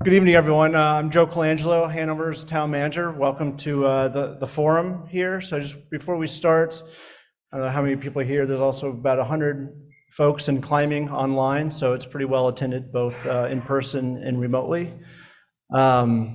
Good evening, everyone. I'm Joe Colangelo, Hanover's town manager. Welcome to the forum here. So just before we start, I don't know how many people are here. There's also about 100 folks in climbing online, so it's pretty well attended, both in person and remotely. Before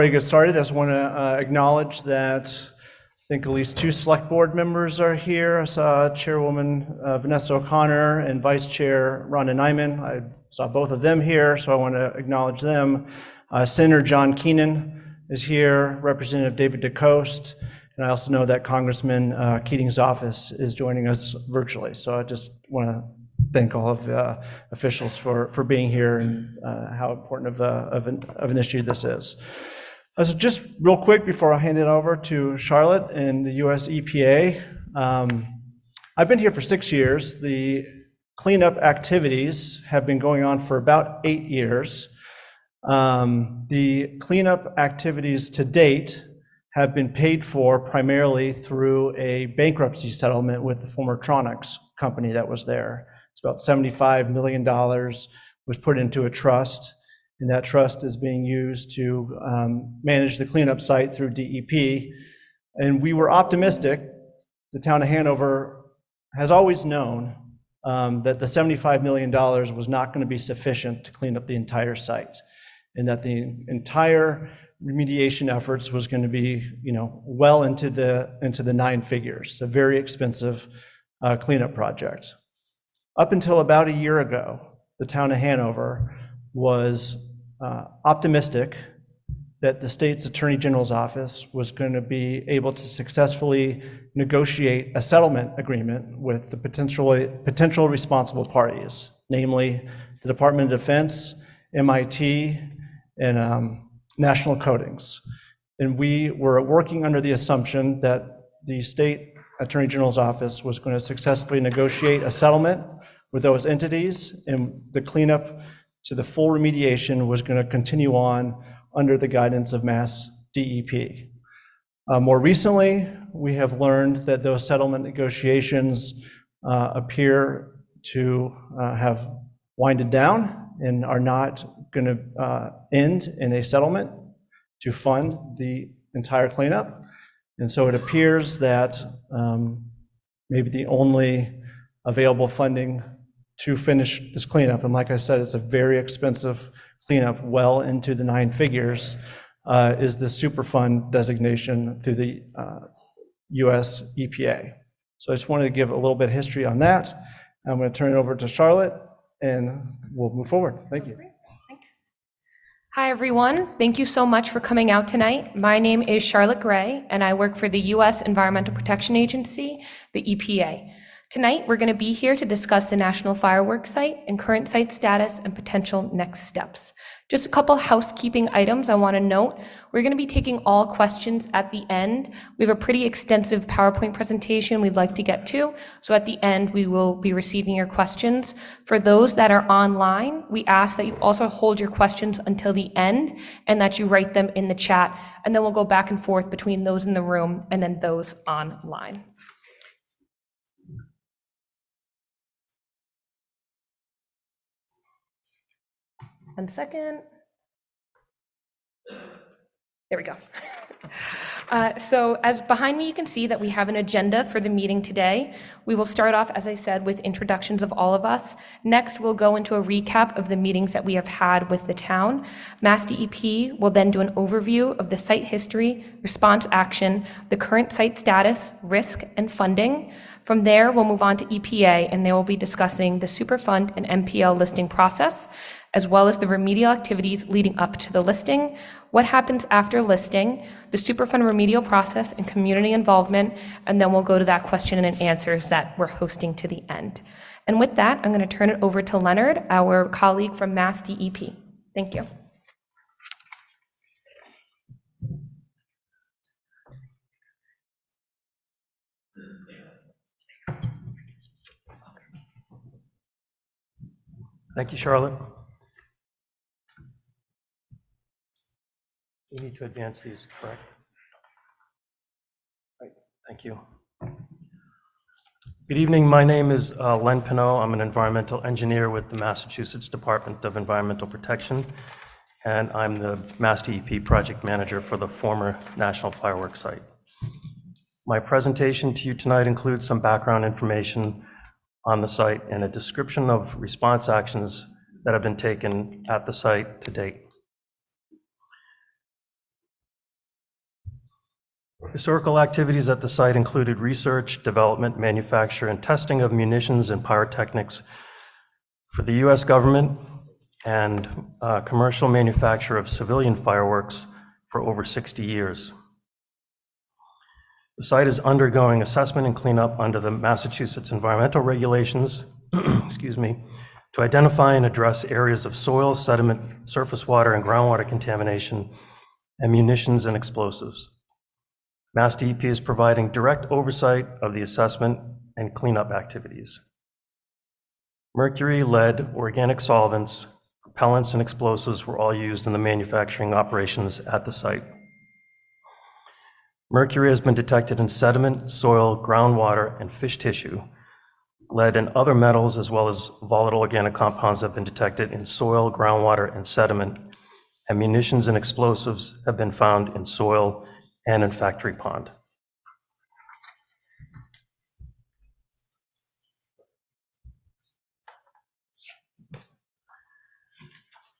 I get started, I just want to acknowledge that I think at least 2 select board members are here. I saw Chairwoman Vanessa O'Connor and Vice Chair Rhonda Nyman. I saw both of them here, so I want to acknowledge them. Senator John Keenan is here, Representative David DeCoste, and I also know that Congressman Keating's office is joining us virtually. So I just want to thank all of the officials for being here and how important of an issue this is. So just real quick before I hand it over to Charlotte and the US EPA, I've been here for 6 years. The cleanup activities have been going on for about 8 years. The cleanup activities to date have been paid for primarily through a bankruptcy settlement with the former Tronics company that was there. It's about $75 million was put into a trust, and that trust is being used to manage the cleanup site through DEP. And we were optimistic. The town of Hanover has always known that the $75 million was not going to be sufficient to clean up the entire site, and that the entire remediation efforts was going to be, well into the 9 figures, a very expensive cleanup project. Up until about a year ago, the town of Hanover was optimistic that the state's Attorney General's office was going to be able to successfully negotiate a settlement agreement with the potential responsible parties, namely the Department of Defense, MIT, and National Coatings. And we were working under the assumption that the state Attorney General's office was going to successfully negotiate a settlement with those entities, and the cleanup to the full remediation was going to continue on under the guidance of Mass DEP. More recently, we have learned that those settlement negotiations appear to have winded down and are not going to end in a settlement to fund the entire cleanup. And so it appears that maybe the only available funding to finish this cleanup, and like I said, it's a very expensive cleanup, well into the 9 figures, is the Superfund designation through the US EPA. So I just wanted to give a little bit of history on that. I'm going to turn it over to Charlotte, and we'll move forward. Thank you. Thanks. Hi, everyone. Thank you so much for coming out tonight. My name is Charlotte Gray, and I work for the US Environmental Protection Agency, the EPA. Tonight, we're going to be here to discuss the National Fireworks Site and current site status and potential next steps. Just a couple housekeeping items I want to note. We're going to be taking all questions at the end. We have a pretty extensive PowerPoint presentation we'd like to get to, so at the end, we will be receiving your questions. For those that are online, we ask that you also hold your questions until the end and that you write them in the chat, and then we'll go back and forth between those in the room and then those online. 1 second. There we go. So as behind me, you can see that we have an agenda for the meeting today. We will start off, as I said, with introductions of all of us. Next, we'll go into a recap of the meetings that we have had with the town. Mass DEP will then do an overview of the site history, response action, the current site status, risk, and funding. From there, we'll move on to EPA, and they will be discussing the Superfund and MPL listing process, as well as the remedial activities leading up to the listing, what happens after listing, the Superfund remedial process and community involvement, and then we'll go to that question and answers that we're hosting to the end. And with that, I'm going to turn it over to Leonard, our colleague from Mass DEP. Thank you. Thank you, Charlotte. We need to advance these, correct? Right. Thank you. Good evening. My name is Len Pinot. I'm an environmental engineer with the Massachusetts Department of Environmental Protection, and I'm the Mass DEP project manager for the former National Fireworks site. My presentation to you tonight includes some background information on the site and a description of response actions that have been taken at the site to date. Historical activities at the site included research, development, manufacture, and testing of munitions and pyrotechnics for the US government and commercial manufacture of civilian fireworks for over 60 years. The site is undergoing assessment and cleanup under the Massachusetts environmental regulations, excuse me, to identify and address areas of soil, sediment, surface water, and groundwater contamination, and munitions and explosives. Mass DEP is providing direct oversight of the assessment and cleanup activities. Mercury, lead, organic solvents, propellants, and explosives were all used in the manufacturing operations at the site. Mercury has been detected in sediment, soil, groundwater, and fish tissue. Lead and other metals, as well as volatile organic compounds, have been detected in soil, groundwater, and sediment, and munitions and explosives have been found in soil and in factory pond.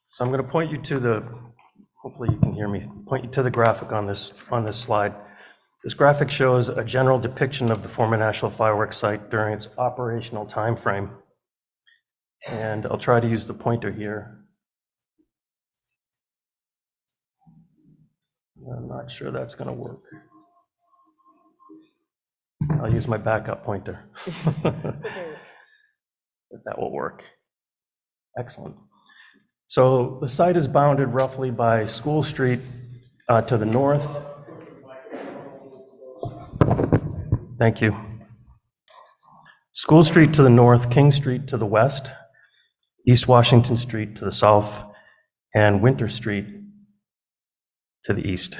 So I'm going to point you to the, hopefully you can hear me, point you to the graphic on this slide. This graphic shows a general depiction of the former National Fireworks site during its operational time frame. And I'll try to use the pointer here. I'm not sure that's going to work. I'll use my backup pointer. If that will work. Excellent. So the site is bounded roughly by School Street to the north. Thank you. School Street to the north, King Street to the west, East Washington Street to the south, and Winter Street to the east.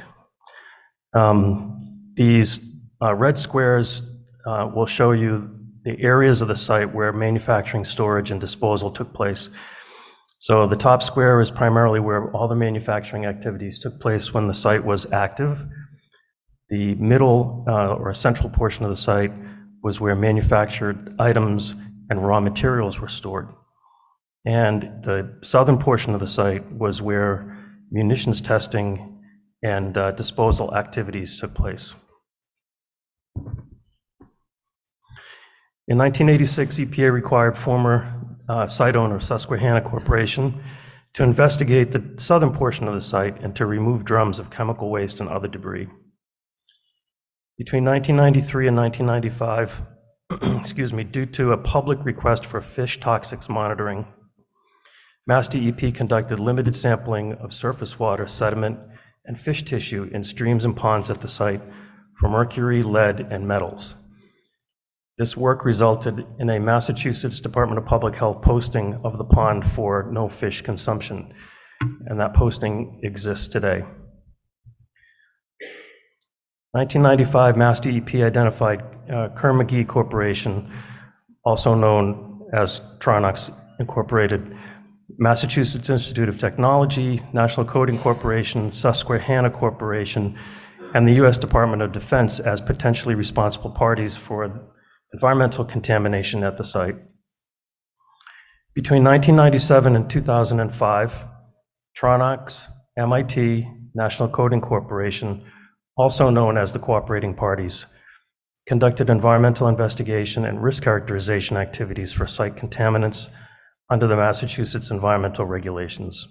These red squares will show you the areas of the site where manufacturing, storage, and disposal took place. So the top square is primarily where all the manufacturing activities took place when the site was active. The middle or central portion of the site was where manufactured items and raw materials were stored. And the southern portion of the site was where munitions testing and disposal activities took place. In 1986, EPA required former site owner Susquehanna Corporation to investigate the southern portion of the site and to remove drums of chemical waste and other debris. Between 1993 and 1995, excuse me, due to a public request for fish toxics monitoring, Mass DEP conducted limited sampling of surface water, sediment, and fish tissue in streams and ponds at the site for mercury, lead, and metals. This work resulted in a Massachusetts Department of Public Health posting of the pond for no fish consumption, and that posting exists today. 1995, Mass DEP identified Kerr-McGee Corporation, also known as Tronox Incorporated, Massachusetts Institute of Technology, National Coding Corporation, Susquehanna Corporation, and the US Department of Defense as potentially responsible parties for environmental contamination at the site. Between 1997 and 2005, Tronox, MIT, National Coding Corporation, also known as the cooperating parties, conducted environmental investigation and risk characterization activities for site contaminants under the Massachusetts environmental regulations.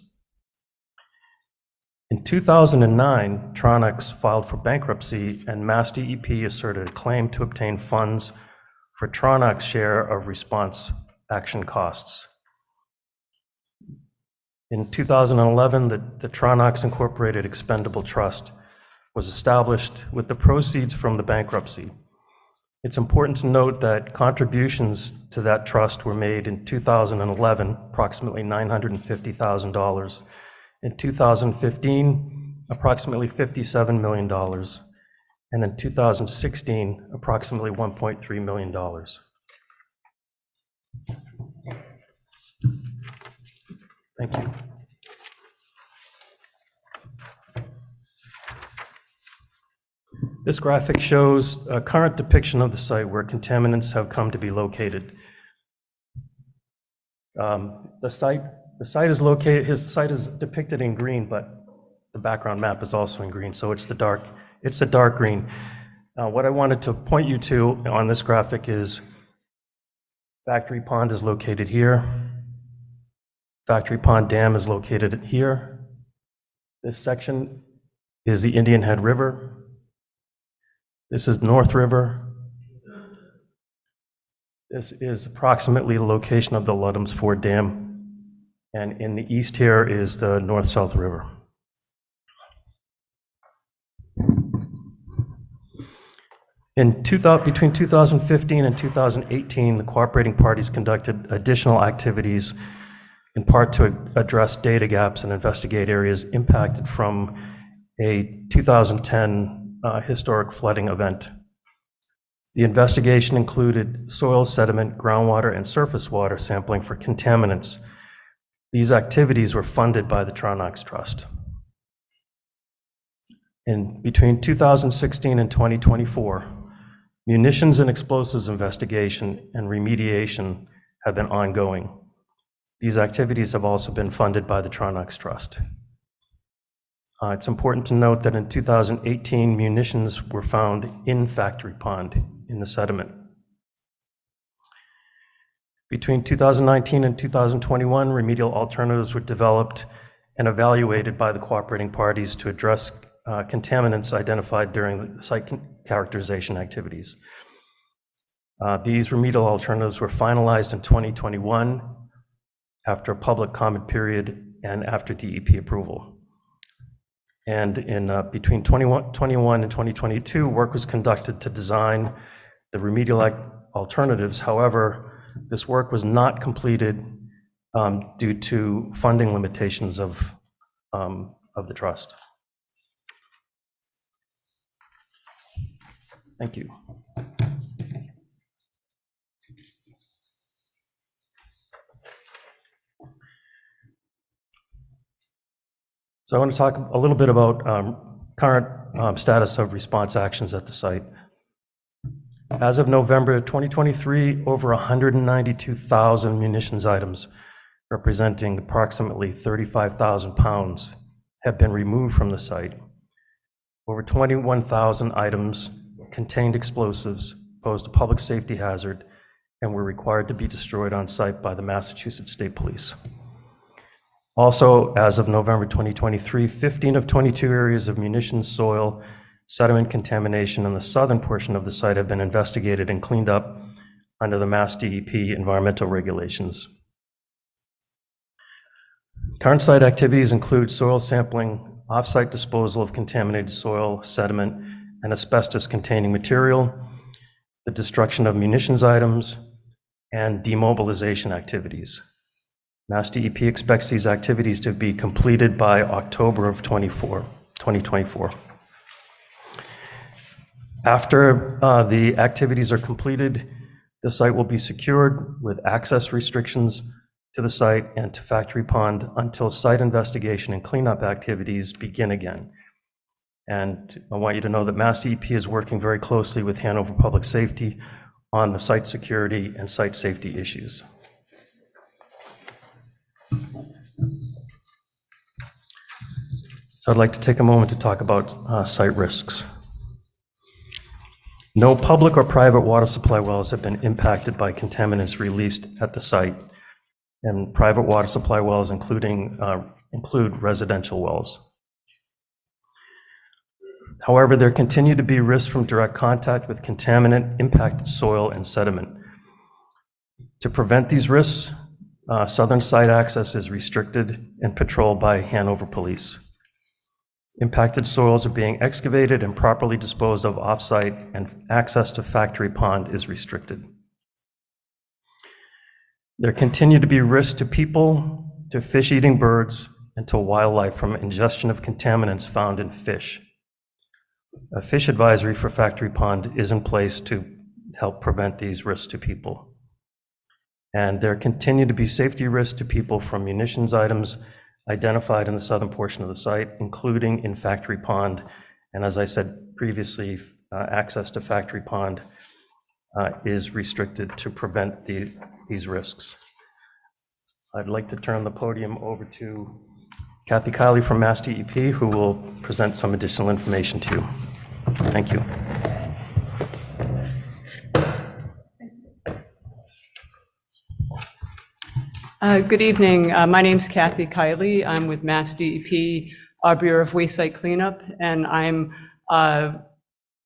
In 2009, Tronox filed for bankruptcy and Mass DEP asserted a claim to obtain funds for Tronox's share of response action costs. In 2011, the Tronox Incorporated Expendable Trust was established with the proceeds from the bankruptcy. It's important to note that contributions to that trust were made in 2011, approximately $950,000. In 2015, approximately $57 million. And in 2016, approximately $1.3 million. Thank you. This graphic shows a current depiction of the site where contaminants have come to be located. The site is located, his site is depicted in green, but the background map is also in green, so it's a dark green. What I wanted to point you to on this graphic is Factory Pond is located here. Factory Pond Dam is located here. This section is the Indian Head River. This is North River. This is approximately the location of the Ludham's Ford Dam. And in the east here is the North-South River. Between 2015 and 2018, the cooperating parties conducted additional activities in part to address data gaps and investigate areas impacted from a 2010 historic flooding event. The investigation included soil, sediment, groundwater, and surface water sampling for contaminants. These activities were funded by the Tronox Trust. Between 2016 and 2024, munitions and explosives investigation and remediation have been ongoing. These activities have also been funded by the Tronox Trust. It's important to note that in 2018, munitions were found in Factory Pond in the sediment. Between 2019 and 2021, remedial alternatives were developed and evaluated by the cooperating parties to address contaminants identified during the site characterization activities. These remedial alternatives were finalized in 2021 after a public comment period and after DEP approval. And between 2021 and 2022, work was conducted to design the remedial alternatives. However, this work was not completed due to funding limitations of the trust. Thank you. So I want to talk a little bit about current status of response actions at the site. As of November 2023, over 192,000 munitions items, representing approximately 35,000 pounds, have been removed from the site. Over 21,000 items contained explosives, posed a public safety hazard, and were required to be destroyed on site by the Massachusetts State Police. Also, as of November 2023, 15 of 22 areas of munitions, soil, sediment contamination in the southern portion of the site have been investigated and cleaned up under the Mass DEP environmental regulations. Current site activities include soil sampling, off-site disposal of contaminated soil, sediment, and asbestos-containing material, the destruction of munitions items, and demobilization activities. Mass DEP expects these activities to be completed by October of 2024. After the activities are completed, the site will be secured with access restrictions to the site and to Factory Pond until site investigation and cleanup activities begin again. And I want you to know that Mass DEP is working very closely with Hanover Public Safety on the site security and site safety issues. So I'd like to take a moment to talk about site risks. No public or private water supply wells have been impacted by contaminants released at the site, and private water supply wells include residential wells. However, there continue to be risks from direct contact with contaminant impacted soil and sediment. To prevent these risks, southern site access is restricted and patrolled by Hanover Police. Impacted soils are being excavated and properly disposed of off-site, and access to Factory Pond is restricted. There continue to be risks to people, to fish-eating birds, and to wildlife from ingestion of contaminants found in fish. A fish advisory for Factory Pond is in place to help prevent these risks to people. And there continue to be safety risks to people from munitions items identified in the southern portion of the site, including in Factory Pond. And as I said previously, access to Factory Pond is restricted to prevent these risks. I'd like to turn the podium over to Kathy Kiley from Mass DEP, who will present some additional information to you. Thank you. Good evening. My name's Kathy Kiley. I'm with Mass DEP, Bureau of Waste Site Cleanup, and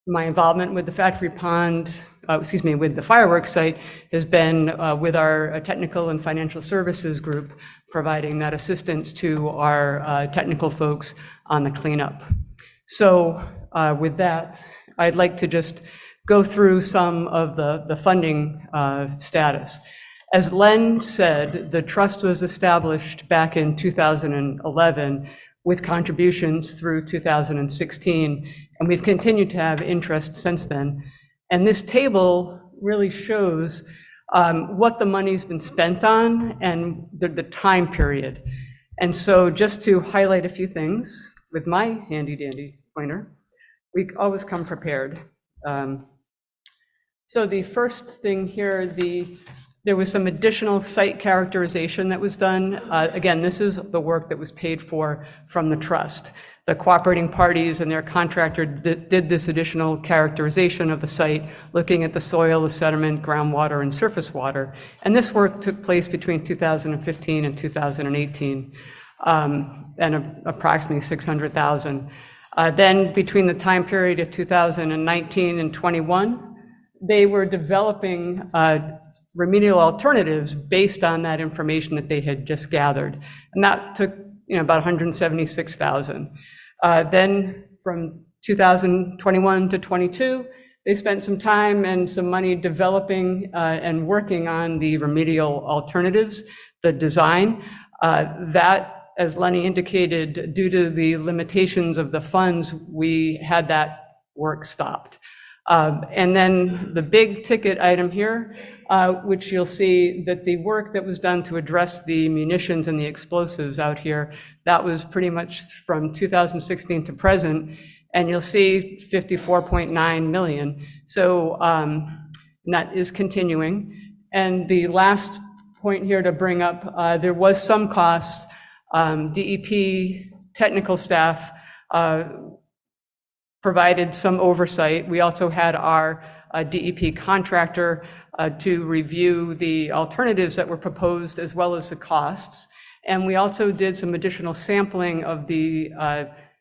my involvement with the Factory Pond, with the fireworks site has been with our technical and financial services group, providing that assistance to our technical folks on the cleanup. So with that, I'd like to just go through some of the funding status. As Len said, the trust was established back in 2011 with contributions through 2016, and we've continued to have interest since then. And this table really shows what the money's been spent on and the time period. And so just to highlight a few things with my handy dandy pointer, we always come prepared. So the first thing here, there was some additional site characterization that was done. Again, this is the work that was paid for from the trust. The cooperating parties and their contractor did this additional characterization of the site, looking at the soil, the sediment, groundwater, and surface water. And this work took place between 2015 and 2018, and approximately $600,000. Then between the time period of 2019 and 21, they were developing remedial alternatives based on that information that they had just gathered. And that took about $176,000. Then from 2021 to 22, they spent some time and some money developing and working on the remedial alternatives, the design. That, as Lenny indicated, due to the limitations of the funds, we had that work stopped. And then the big ticket item here, which you'll see that the work that was done to address the munitions and the explosives out here, that was pretty much from 2016 to present, and you'll see 54.9 million. So that is continuing. And the last point here to bring up, there was some costs. DEP technical staff provided some oversight. We also had our DEP contractor to review the alternatives that were proposed as well as the costs. And we also did some additional sampling of the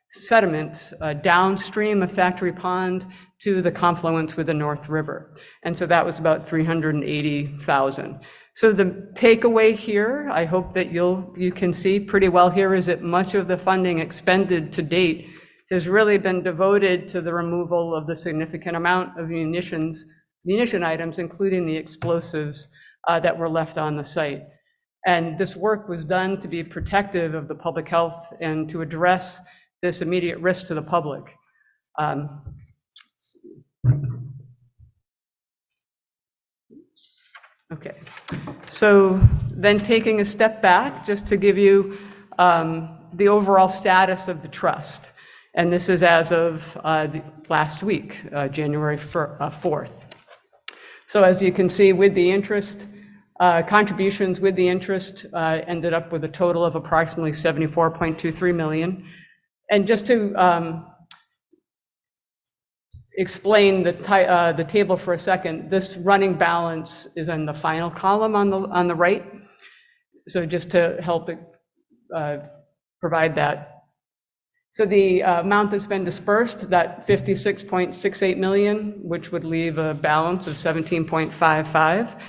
sediment downstream of Factory Pond to the confluence with the North River. And so that was about $380,000. So the takeaway here, I hope that you can see pretty well here, is that much of the funding expended to date has really been devoted to the removal of the significant amount of munition items, including the explosives that were left on the site. And this work was done to be protective of the public health and to address this immediate risk to the public. Okay, so then taking a step back, just to give you the overall status of the trust. And this is as of last week, January 4th. So as you can see, with the interest, contributions with the interest ended up with a total of approximately $74.23 million. And just to explain the table for a second, this running balance is in the final column on the right. So just to help provide that. So the amount that's been dispersed, that 56.68 million, which would leave a balance of 17.55.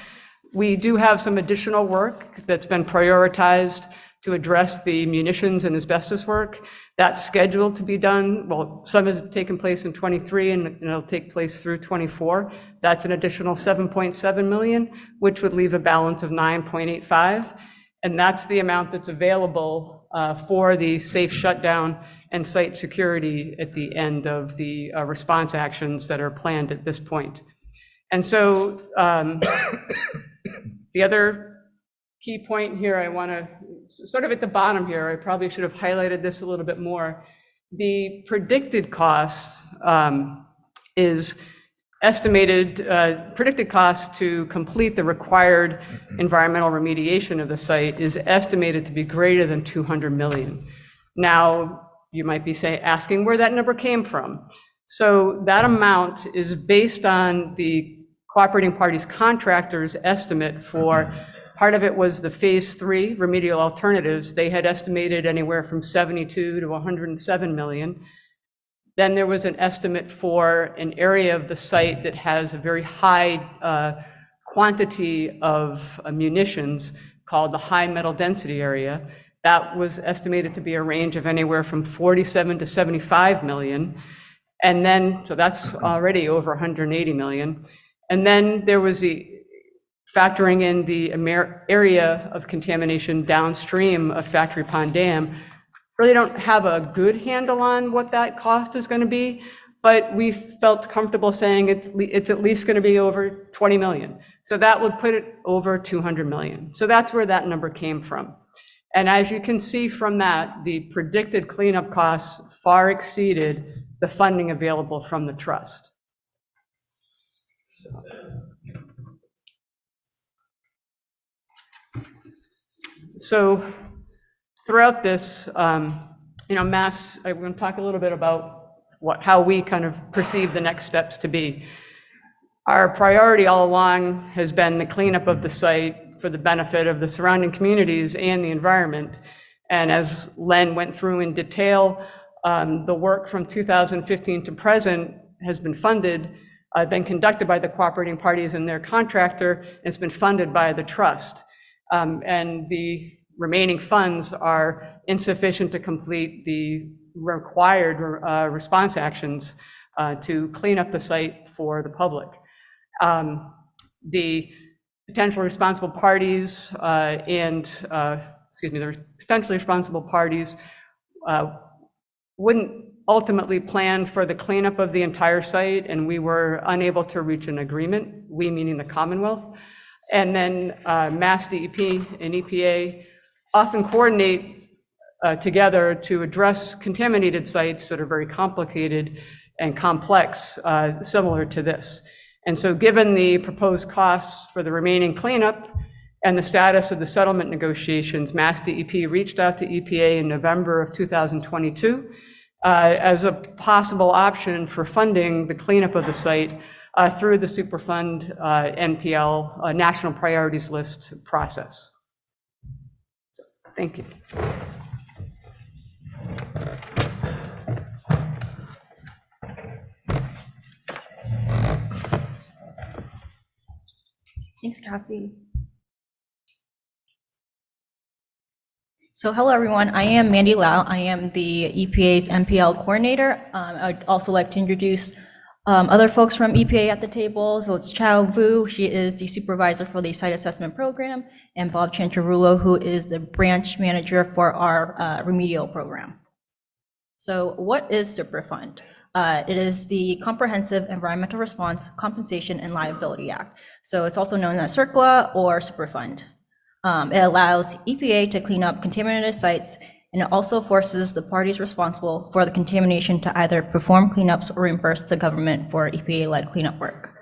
We do have some additional work that's been prioritized to address the munitions and asbestos work. That's scheduled to be done. Well, some has taken place in 23 and it'll take place through 24. That's an additional 7.7 million, which would leave a balance of 9.85. And that's the amount that's available for the safe shutdown and site security at the end of the response actions that are planned at this point. And so The other key point here, I want to, sort of at the bottom here, I probably should have highlighted this a little bit more. The predicted costs is estimated, predicted cost to complete the required environmental remediation of the site is estimated to be greater than 200 million. Now, you might be asking where that number came from. So that amount is based on the cooperating parties contractors' estimate for, part of it was the phase 3 remedial alternatives. They had estimated anywhere from 72 to 107 million. Then there was an estimate for an area of the site that has a very high quantity of munitions called the high metal density area. That was estimated to be a range of anywhere from 47 to 75 million. And then, so that's already over 180 million. And then there was the factoring in the area of contamination downstream of Factory Pond Dam. Really don't have a good handle on what that cost is going to be, but we felt comfortable saying it's at least going to be over 20 million. So that would put it over 200 million. So that's where that number came from. And as you can see from that, the predicted cleanup costs far exceeded the funding available from the trust. So throughout this, I'm going to talk a little bit about how we kind of perceive the next steps to be. Our priority all along has been the cleanup of the site for the benefit of the surrounding communities and the environment. And as Len went through in detail, the work from 2015 to present has been funded, been conducted by the cooperating parties and their contractor, and it's been funded by the trust. And the remaining funds are insufficient to complete the required response actions to clean up the site for the public. The potentially responsible parties wouldn't ultimately plan for the cleanup of the entire site, and we were unable to reach an agreement, we meaning the Commonwealth. And then Mass DEP and EPA often coordinate together to address contaminated sites that are very complicated and complex, similar to this. And so given the proposed costs for the remaining cleanup and the status of the settlement negotiations, Mass DEP reached out to EPA in November of 2022 as a possible option for funding the cleanup of the site through the Superfund NPL National Priorities List process. So, thank you. Thanks, Kathy. So hello, everyone. I am Mandy Lau. I am the EPA's NPL coordinator. I'd also like to introduce other folks from EPA at the table. So it's Chao Vu. She is the supervisor for the site assessment program, and Bob Chantarulo, who is the branch manager for our remedial program. So what is Superfund? It is the Comprehensive Environmental Response, Compensation, and Liability Act. So it's also known as CERCLA or Superfund. It allows EPA to clean up contaminated sites, and it also forces the parties responsible for the contamination to either perform cleanups or reimburse the government for EPA-led cleanup work.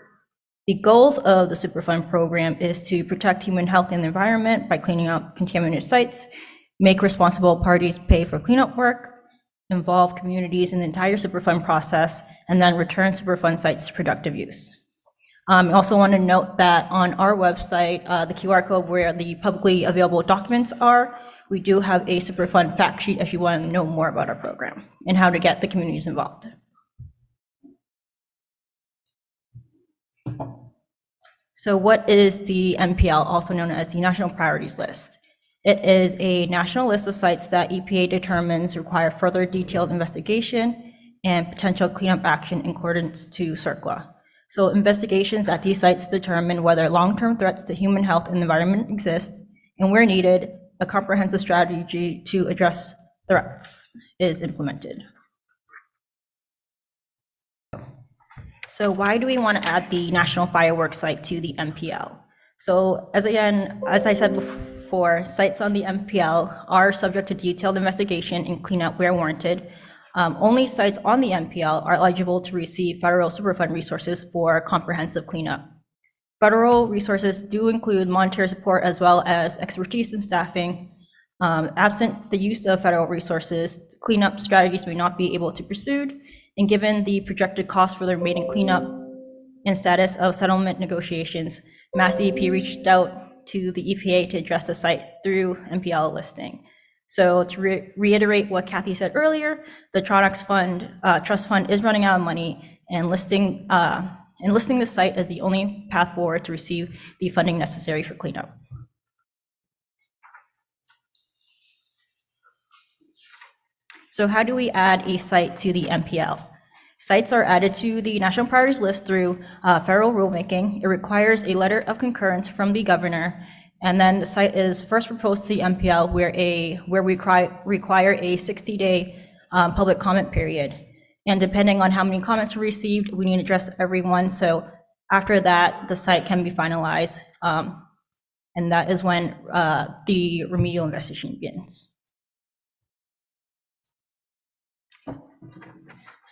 The goals of the Superfund program is to protect human health and the environment by cleaning up contaminated sites, make responsible parties pay for cleanup work, involve communities in the entire Superfund process, and then return Superfund sites to productive use. I also want to note that on our website, the QR code where the publicly available documents are, we do have a Superfund fact sheet if you want to know more about our program and how to get the communities involved. So what is the NPL, also known as the National Priorities List? It is a national list of sites that EPA determines require further detailed investigation and potential cleanup action in accordance to CERCLA. So investigations at these sites determine whether long-term threats to human health and environment exist, and where needed, a comprehensive strategy to address threats is implemented. So why do we want to add the National Fireworks Site to the NPL? So as I said before, sites on the MPL are subject to detailed investigation and cleanup where warranted. Only sites on the MPL are eligible to receive federal Superfund resources for comprehensive cleanup. Federal resources do include monetary support as well as expertise and staffing. Absent the use of federal resources, cleanup strategies may not be able to be pursued, and given the projected cost for the remaining cleanup and status of settlement negotiations, Mass DEP reached out to the EPA to address the site through MPL listing. So to reiterate what Kathy said earlier, the Tronics Trust Fund is running out of money, and listing the site as the only path forward to receive the funding necessary for cleanup. So how do we add a site to the MPL? Sites are added to the National Priorities List through federal rulemaking. It requires a letter of concurrence from the governor, and then the site is first proposed to the MPL where we require a 60-day public comment period. And depending on how many comments are received, we need to address everyone. So after that, the site can be finalized, and that is when the remedial investigation begins.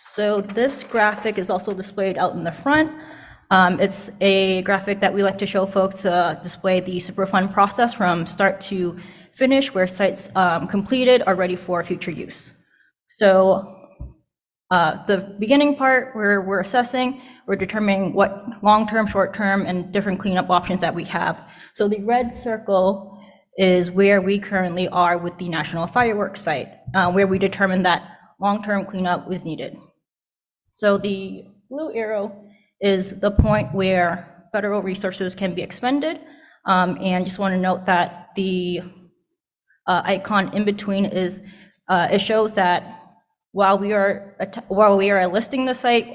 So this graphic is also displayed out in the front. It's a graphic that we like to show folks to display the Superfund process from start to finish, where sites completed are ready for future use. So the beginning part where we're assessing, we're determining what long-term, short-term, and different cleanup options that we have. So the red circle is where we currently are with the National Fireworks site, where we determined that long-term cleanup was needed. So the blue arrow is the point where federal resources can be expended. And just want to note that the icon in between is, it shows that while we are listing the site,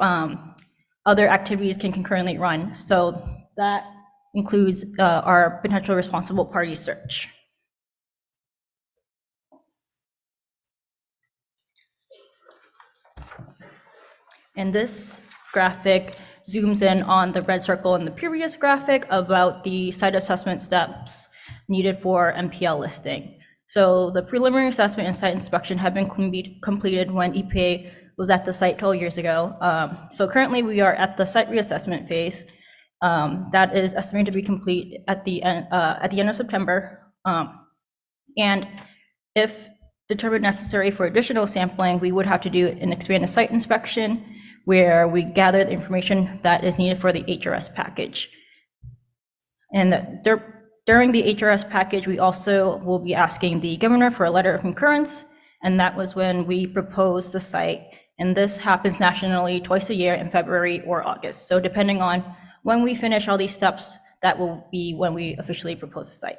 other activities can concurrently run. So that includes our potential responsible party search. And this graphic zooms in on the red circle in the previous graphic about the site assessment steps needed for MPL listing. So the preliminary assessment and site inspection have been completed when EPA was at the site 12 years ago. So currently we are at the site reassessment phase. That is estimated to be complete at the end of September. And if determined necessary for additional sampling, we would have to do an expanded site inspection where we gather the information that is needed for the HRS package. And during the HRS package, we also will be asking the governor for a letter of concurrence, and that was when we proposed the site. And this happens nationally twice a year in February or August. So depending on when we finish all these steps, that will be when we officially propose the site.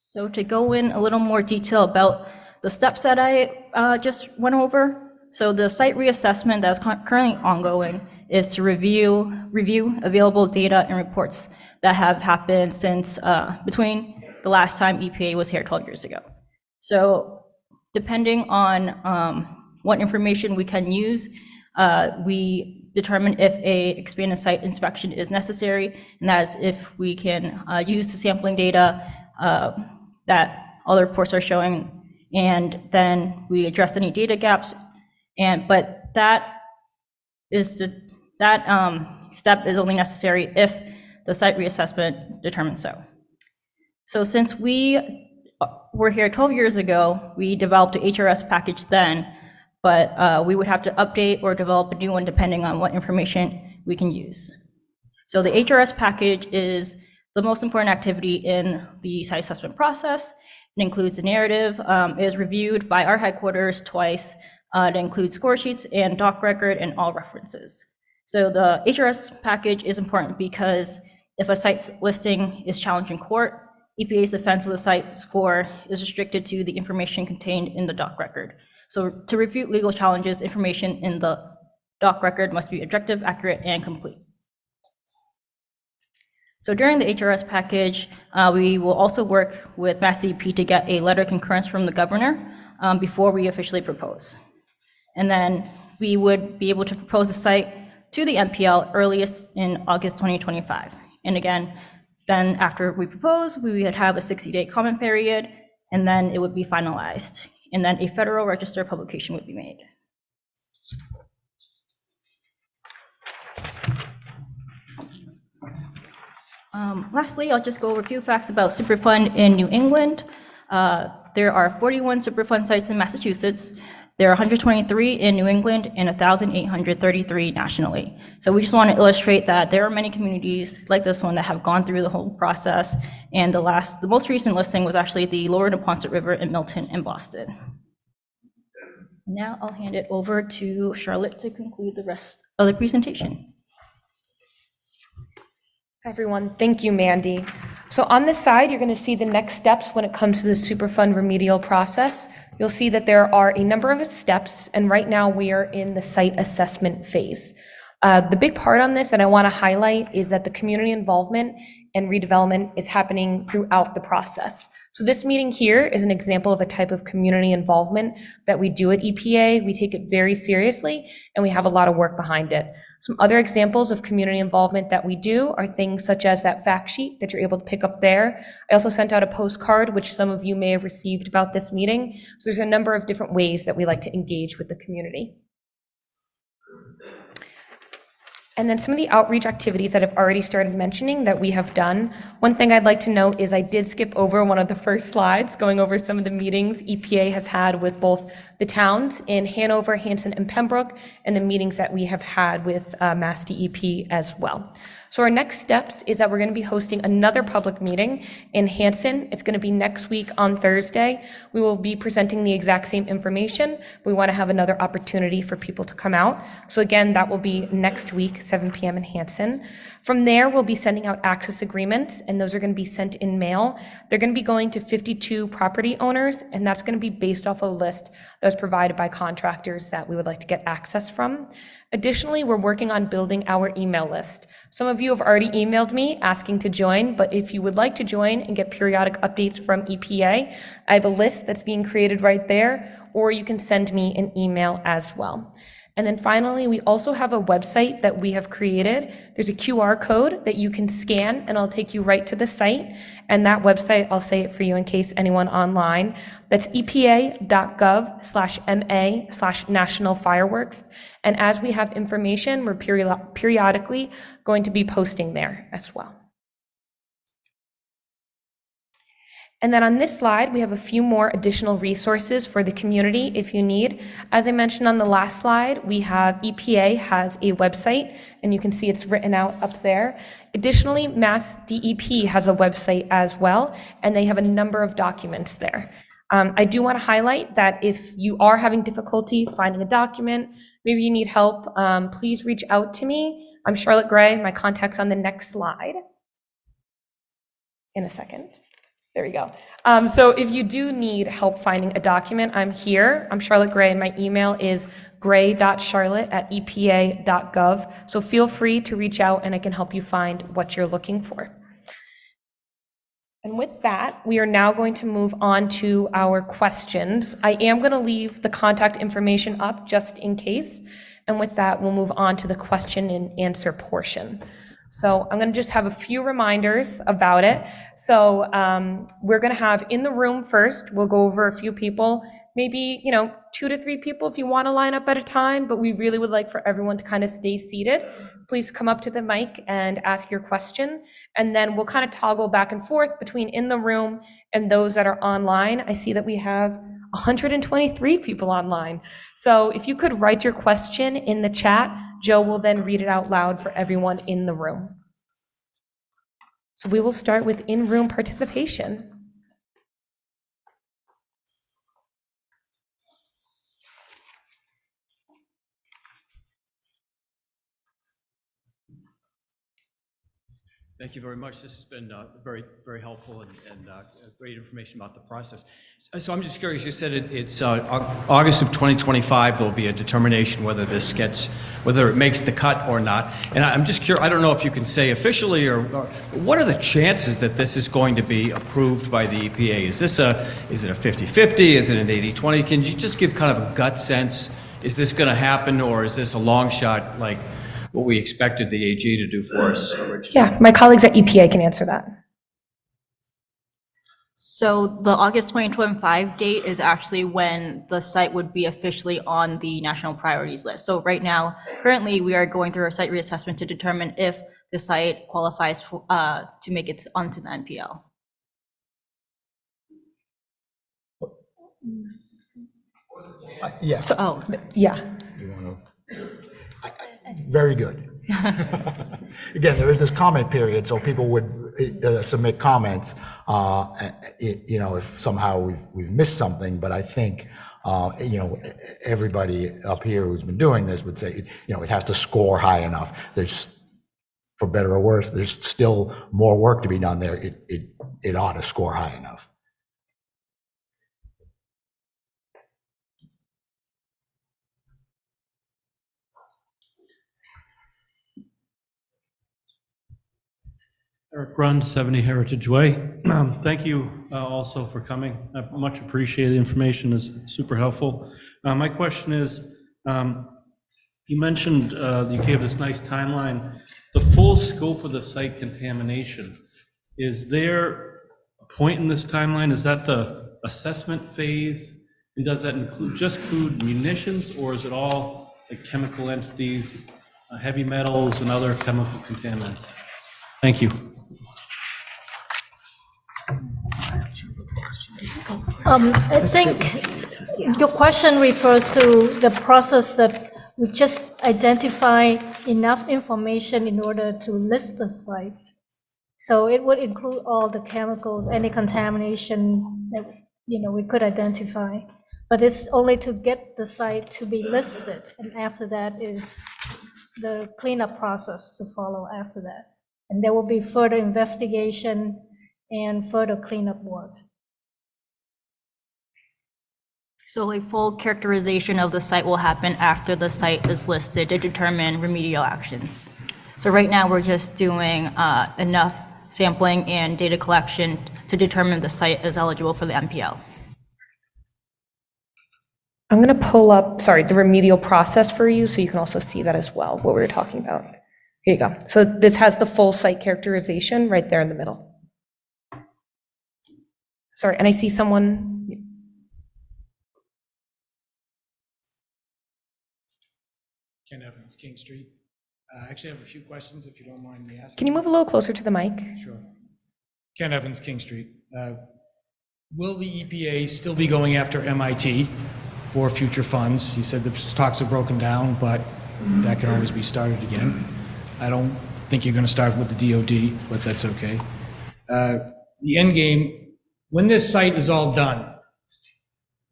So to go in a little more detail about the steps that I just went over. So the site reassessment that's currently ongoing is to review available data and reports that have happened since between the last time EPA was here 12 years ago. So depending on what information we can use, we determine if a expanded site inspection is necessary, and that is if we can use the sampling data that all the reports are showing, and then we address any data gaps. But that step is only necessary if the site reassessment determines so. So since we were here 12 years ago, we developed a HRS package then, but we would have to update or develop a new one depending on what information we can use. So the HRS package is the most important activity in the site assessment process. It includes a narrative, it is reviewed by our headquarters twice. It includes score sheets and doc record and all references. So the HRS package is important because if a site's listing is challenged in court, EPA's defense of the site score is restricted to the information contained in the doc record. So to refute legal challenges, information in the doc record must be objective, accurate, and complete. So during the HRS package, we will also work with Mass DEP to get a letter of concurrence from the governor before we officially propose. And then we would be able to propose the site to the MPL earliest in August 2025. And again, then after we propose, we would have a 60-day comment period, and then it would be finalized. And then a Federal Register publication would be made. Lastly, I'll just go over a few facts about Superfund in New England. There are 41 Superfund sites in Massachusetts. There are 123 in New England and 1,833 nationally. So we just want to illustrate that there are many communities like this one that have gone through the whole process. And the most recent listing was actually the Lower Neponset River in Milton and Boston. Now I'll hand it over to Charlotte to conclude the rest of the presentation. Hi, everyone. Thank you, Mandy. So on this side, you're going to see the next steps when it comes to the Superfund remedial process. You'll see that there are a number of steps, and right now we are in the site assessment phase. The big part on this that I want to highlight is that the community involvement and redevelopment is happening throughout the process. So this meeting here is an example of a type of community involvement that we do at EPA. We take it very seriously, and we have a lot of work behind it. Some other examples of community involvement that we do are things such as that fact sheet that you're able to pick up there. I also sent out a postcard, which some of you may have received about this meeting. So there's a number of different ways that we like to engage with the community. And then some of the outreach activities that I've already started mentioning that we have done. One thing I'd like to note is I did skip over one of the first slides, going over some of the meetings EPA has had with both the towns in Hanover, Hanson, and Pembroke, and the meetings that we have had with Mass DEP as well. So our next steps is that we're going to be hosting another public meeting in Hanson. It's going to be next week on Thursday. We will be presenting the exact same information. We want to have another opportunity for people to come out. So again, that will be next week, 7 p.m. in Hanson. From there, we'll be sending out access agreements, and those are going to be sent in mail. They're going to be going to 52 property owners, and that's going to be based off a list that was provided by contractors that we would like to get access from. Additionally, we're working on building our email list. Some of you have already emailed me asking to join, but if you would like to join and get periodic updates from EPA, I have a list that's being created right there, or you can send me an email as well. And then finally, we also have a website that we have created. There's a QR code that you can scan, and it'll take you right to the site. And that website, I'll say it for you in case anyone online, that's epa.gov/MA/national fireworks. And as we have information, we're periodically going to be posting there as well. And then on this slide, we have a few more additional resources for the community if you need. As I mentioned on the last slide, we have EPA has a website, and you can see it's written out up there. Additionally, Mass DEP has a website as well, and they have a number of documents there. I do want to highlight that if you are having difficulty finding a document, maybe you need help, please reach out to me. I'm Charlotte Gray. My contact's on the next slide in a second. There we go. So if you do need help finding a document, I'm here. I'm Charlotte Gray, and my email is gray.charlotte@epa.gov. So feel free to reach out, and I can help you find what you're looking for. And with that, we are now going to move on to our questions. I am going to leave the contact information up just in case. And with that, we'll move on to the question and answer portion. So I'm going to just have a few reminders about it. So we're going to have in the room first, we'll go over a few people, maybe, 2 to 3 people if you want to line up at a time, but we really would like for everyone to kind of stay seated. Please come up to the mic and ask your question, and then we'll kind of toggle back and forth between in the room and those that are online. I see that we have 123 people online. So if you could write your question in the chat, Joe will then read it out loud for everyone in the room. So we will start with in-room participation. Thank you very much. This has been very, very helpful and great information about the process. So I'm just curious, you said it's August of 2025, there'll be a determination whether it makes the cut or not. And I'm just curious, I don't know if you can say officially or what are the chances that this is going to be approved by the EPA? Is it a 50-50? Is it an 80-20? Can you just give kind of a gut sense is this going to happen, or is this a long shot like what we expected the AG to do for us originally? Yeah, my colleagues at EPA can answer that. So the August 2025 date is actually when the site would be officially on the national priorities list. So right now, currently, we are going through a site reassessment to determine if the site qualifies for, to make it onto the NPL. Yes, Oh, Yeah. very good. Again, there is this comment period, so people would submit comments, if somehow we've missed something, but I think, everybody up here who's been doing this would say, it has to score high enough. There's, for better or worse, there's still more work to be done there. It ought to score high enough. Eric Grund, 70 Heritage Way. Thank you also for coming. Much appreciated. The information is super helpful. My question is, you mentioned you gave this nice timeline. The full scope of the site contamination, is there a point in this timeline? Is that the assessment phase? And does that include munitions, or is it all like chemical entities, heavy metals, and other chemical contaminants? Thank you. I think your question refers to the process that we just identify enough information in order to list the site. So it would include all the chemicals, any contamination that, we could identify. But it's only to get the site to be listed, and after that is the cleanup process to follow after that. And there will be further investigation and further cleanup work. so a full characterization of the site will happen after the site is listed to determine remedial actions. So right now, we're just doing enough sampling and data collection to determine the site is eligible for the MPL. I'm going to pull up, the remedial process for you, so you can also see that as well, what we were talking about. Here you go. So this has the full site characterization right there in the middle. Sorry, and I see someone. Ken Evans, King Street. I actually have a few questions, if you don't mind me asking. Can you move a little closer to the mic? Sure. Ken Evans, King Street. Will the EPA still be going after MIT for future funds? You said the talks are broken down, but that can always be started again. I don't think you're going to start with the DOD, but that's okay. The end game, when this site is all done,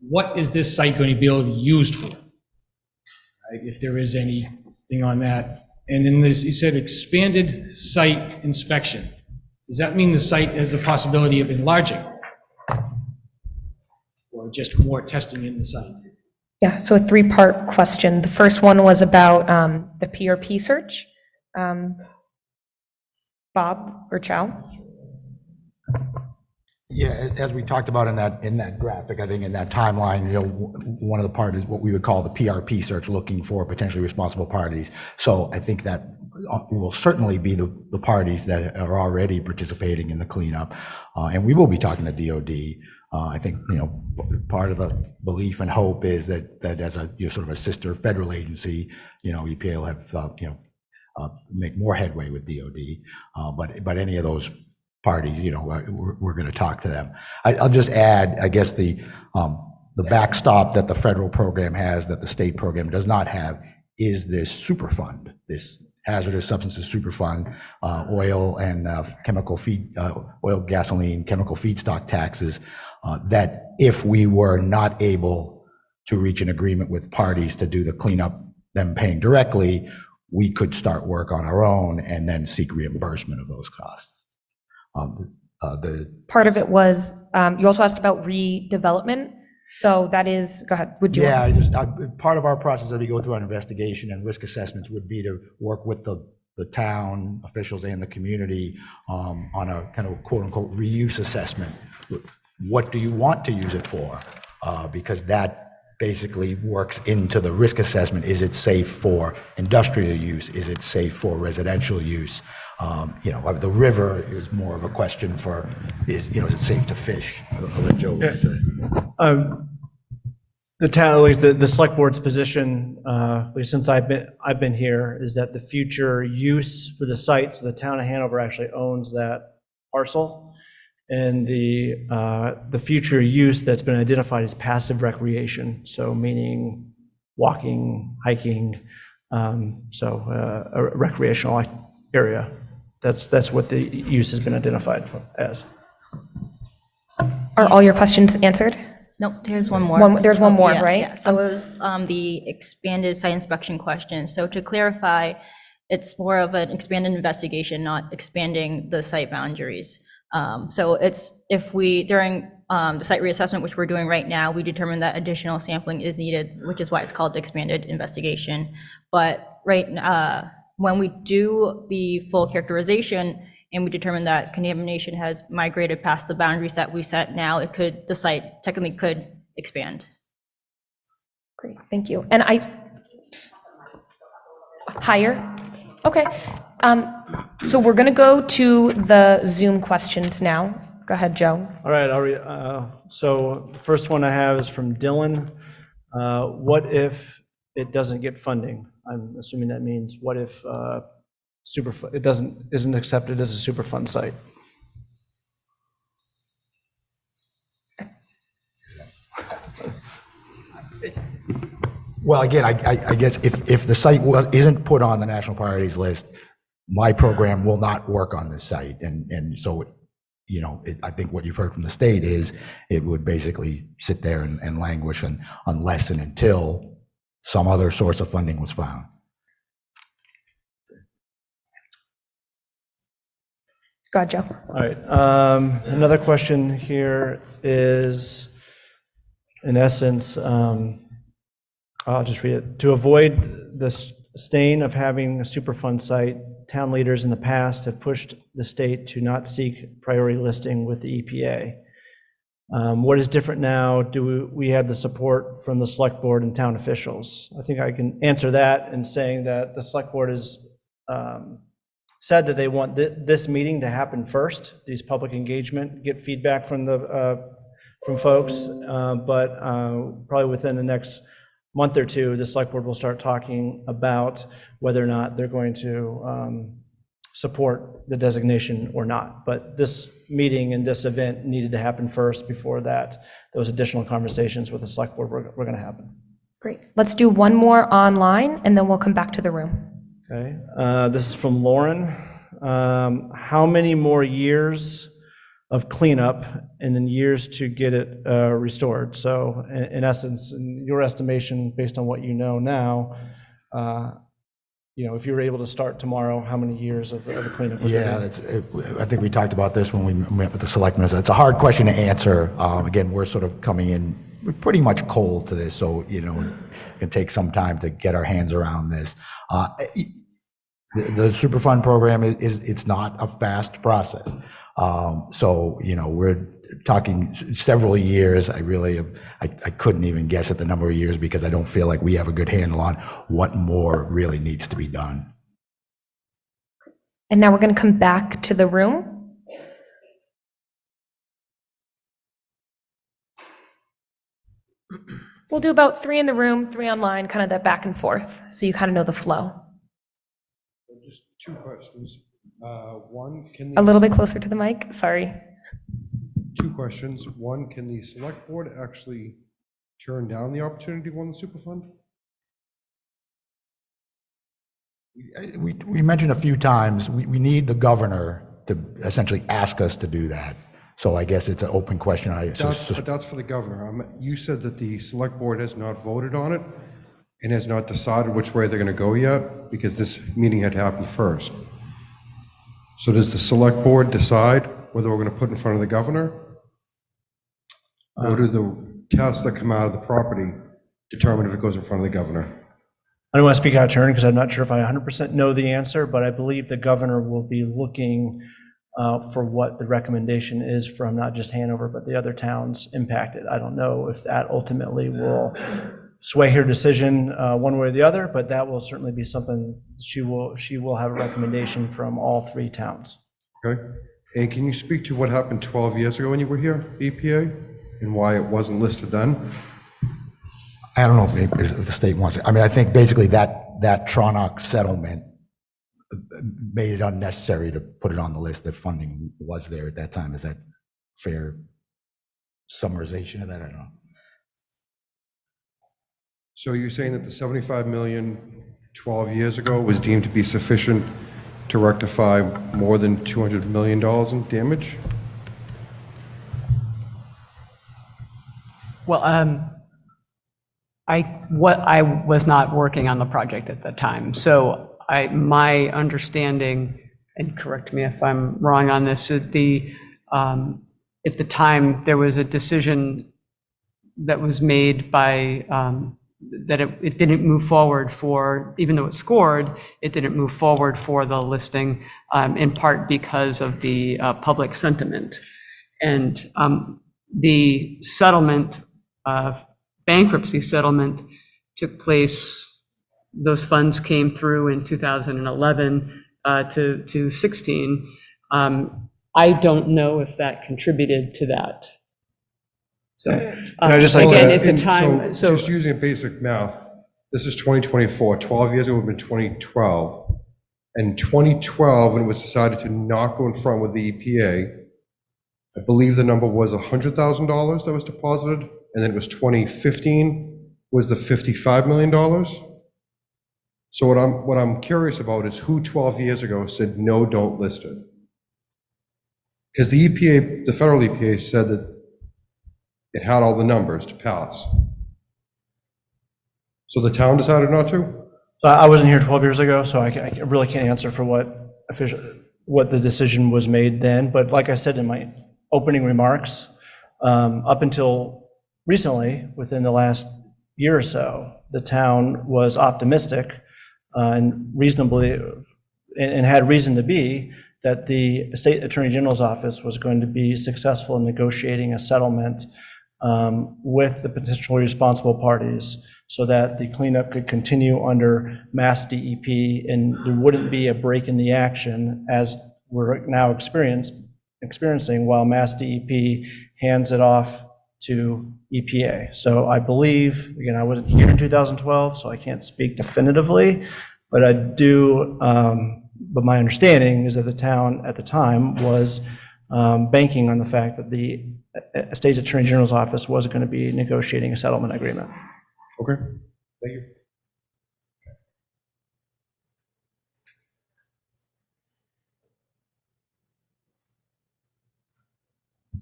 what is this site going to be able to be used for? If there is anything on that. And then you said expanded site inspection. Does that mean the site has the possibility of enlarging? Or just more testing in the site? Yeah, so a three-part question. The first one was about the PRP search. Bob or Chow? Yeah, as we talked about in that graphic, I think in that timeline, one of the part is what we would call the PRP search, looking for potentially responsible parties. So I think that will certainly be the parties that are already participating in the cleanup, and we will be talking to DOD. I think part of the belief and hope is that as a sort of a sister federal agency, EPA will have make more headway with DOD, but any of those parties, we're going to talk to them. I'll just add, I guess the backstop that the federal program has that the state program does not have is this Superfund, this hazardous substances Superfund, oil and chemical feed, oil, gasoline, chemical feedstock taxes, that if we were not able to reach an agreement with parties to do the cleanup, them paying directly, we could start work on our own and then seek reimbursement of those costs. Part of it was, you also asked about redevelopment. So that is, go ahead. Would you? Yeah, part of our process as we go through our investigation and risk assessments would be to work with the town officials and the community on a kind of quote unquote reuse assessment. What do you want to use it for? Because that basically works into the risk assessment. Is it safe for industrial use? Is it safe for residential use? The river is more of a question for, is it safe to fish? I'll let Joe. The town, at least the select board's position, at least since I've been here, is that the future use for the site, so the town of Hanover actually owns that parcel, and the future use that's been identified is passive recreation, so meaning walking, hiking, a recreational area. That's what the use has been identified as. Are all your questions answered? Nope, there's one more. There's one more, Yeah, right? yeah. So it was the expanded site inspection question. So to clarify, it's more of an expanded investigation, not expanding the site boundaries. So it's during the site reassessment, which we're doing right now, we determined that additional sampling is needed, which is why it's called the expanded investigation. But when we do the full characterization and we determine that contamination has migrated past the boundaries that we set now, the site technically could expand. Great, thank you. And higher? Okay. So we're going to go to the Zoom questions now. Go ahead, Joe. All right, I'll read. So the first one I have is from Dylan. What if it doesn't get funding? I'm assuming that means what if it isn't accepted as a Superfund site? Well, again, I guess if the site isn't put on the national priorities list, my program will not work on this site. And so, I think what you've heard from the state is it would basically sit there and languish unless and until some other source of funding was found. Go ahead, Joe. All right. Another question here is, in essence, I'll just read it. To avoid the stain of having a Superfund site, town leaders in the past have pushed the state to not seek priority listing with the EPA. What is different now? Do we have the support from the select board and town officials? I think I can answer that in saying that the select board has said that they want this meeting to happen first, these public engagement, get feedback from from folks, but probably within the next month or two, the select board will start talking about whether or not they're going to support the designation or not. But this meeting and this event needed to happen first before that. Those additional conversations with the select board were going to happen. Great. Let's do one more online, and then we'll come back to the room. Okay. This is from Lauren. How many more years of cleanup and then years to get it restored? So in essence, in your estimation, based on what you know now, if you were able to start tomorrow, how many years of cleanup? Yeah, I think we talked about this when we met with the selectmen. It's a hard question to answer. Again, we're sort of coming in pretty much cold to this, so it can take some time to get our hands around this. The Superfund program it's not a fast process. So we're talking several years. I couldn't even guess at the number of years because I don't feel like we have a good handle on what more really needs to be done. And now we're going to come back to the room. We'll do about 3 in the room, 3 online, kind of that back and forth, so you kind of know the flow. Just 2 questions. One, A little bit closer to the mic, sorry. 2 questions. One, can the select board actually turn down the opportunity to win the Superfund? We mentioned a few times, we need the governor to essentially ask us to do that. So I guess it's an open question. But that's for the governor. You said that the select board has not voted on it and has not decided which way they're going to go yet, because this meeting had to happen first. So does the select board decide whether we're going to put in front of the governor? Or do the tests that come out of the property determine if it goes in front of the governor? I don't want to speak out of turn because I'm not sure if I 100% know the answer, but I believe the governor will be looking for what the recommendation is from not just Hanover, but the other towns impacted. I don't know if that ultimately will sway her decision one way or the other, but that will certainly be something she will have a recommendation from all 3 towns. Okay? And can you speak to what happened 12 years ago when you were here, EPA, and why it wasn't listed then? I don't know if the state wants it. I mean, I think basically that Tronox settlement made it unnecessary to put it on the list. That funding was there at that time. Is that fair summarization of that? I don't know. So you're saying that the 75 million 12 years ago was deemed to be sufficient to rectify more than $200 million in damage? Well, I was not working on the project at the time, so my understanding, and correct me if I'm wrong on this, at the time there was a decision that was made by that it didn't move forward for, even though it scored, it didn't move forward for the listing, in part because of the public sentiment. And the settlement, bankruptcy settlement took place, those funds came through in 2011 to 16. I don't know if that contributed to that. So again, at the time, so just using a basic math, this is 2024, 12 years ago would have been 2012. And 2012, when it was decided to not go in front with the EPA, I believe the number was $100,000 that was deposited, and then it was 2015 was the $55 million. So what I'm curious about is who 12 years ago said, no, don't list it? Because the EPA, the federal EPA said that it had all the numbers to pass. So the town decided not to? I wasn't here 12 years ago, so I really can't answer for what the decision was made then. But like I said in my opening remarks, up until recently, within the last year or so, the town was optimistic and reasonably, and had reason to be, that the State Attorney General's office was going to be successful in negotiating a settlement with the potentially responsible parties so that the cleanup could continue under Mass DEP and there wouldn't be a break in the action as we're now experiencing while Mass DEP hands it off to EPA. So I believe, again, I wasn't here in 2012, so I can't speak definitively, but I do, but my understanding is that the town at the time was banking on the fact that the State's Attorney General's office was going to be negotiating a settlement agreement. Okay, thank you.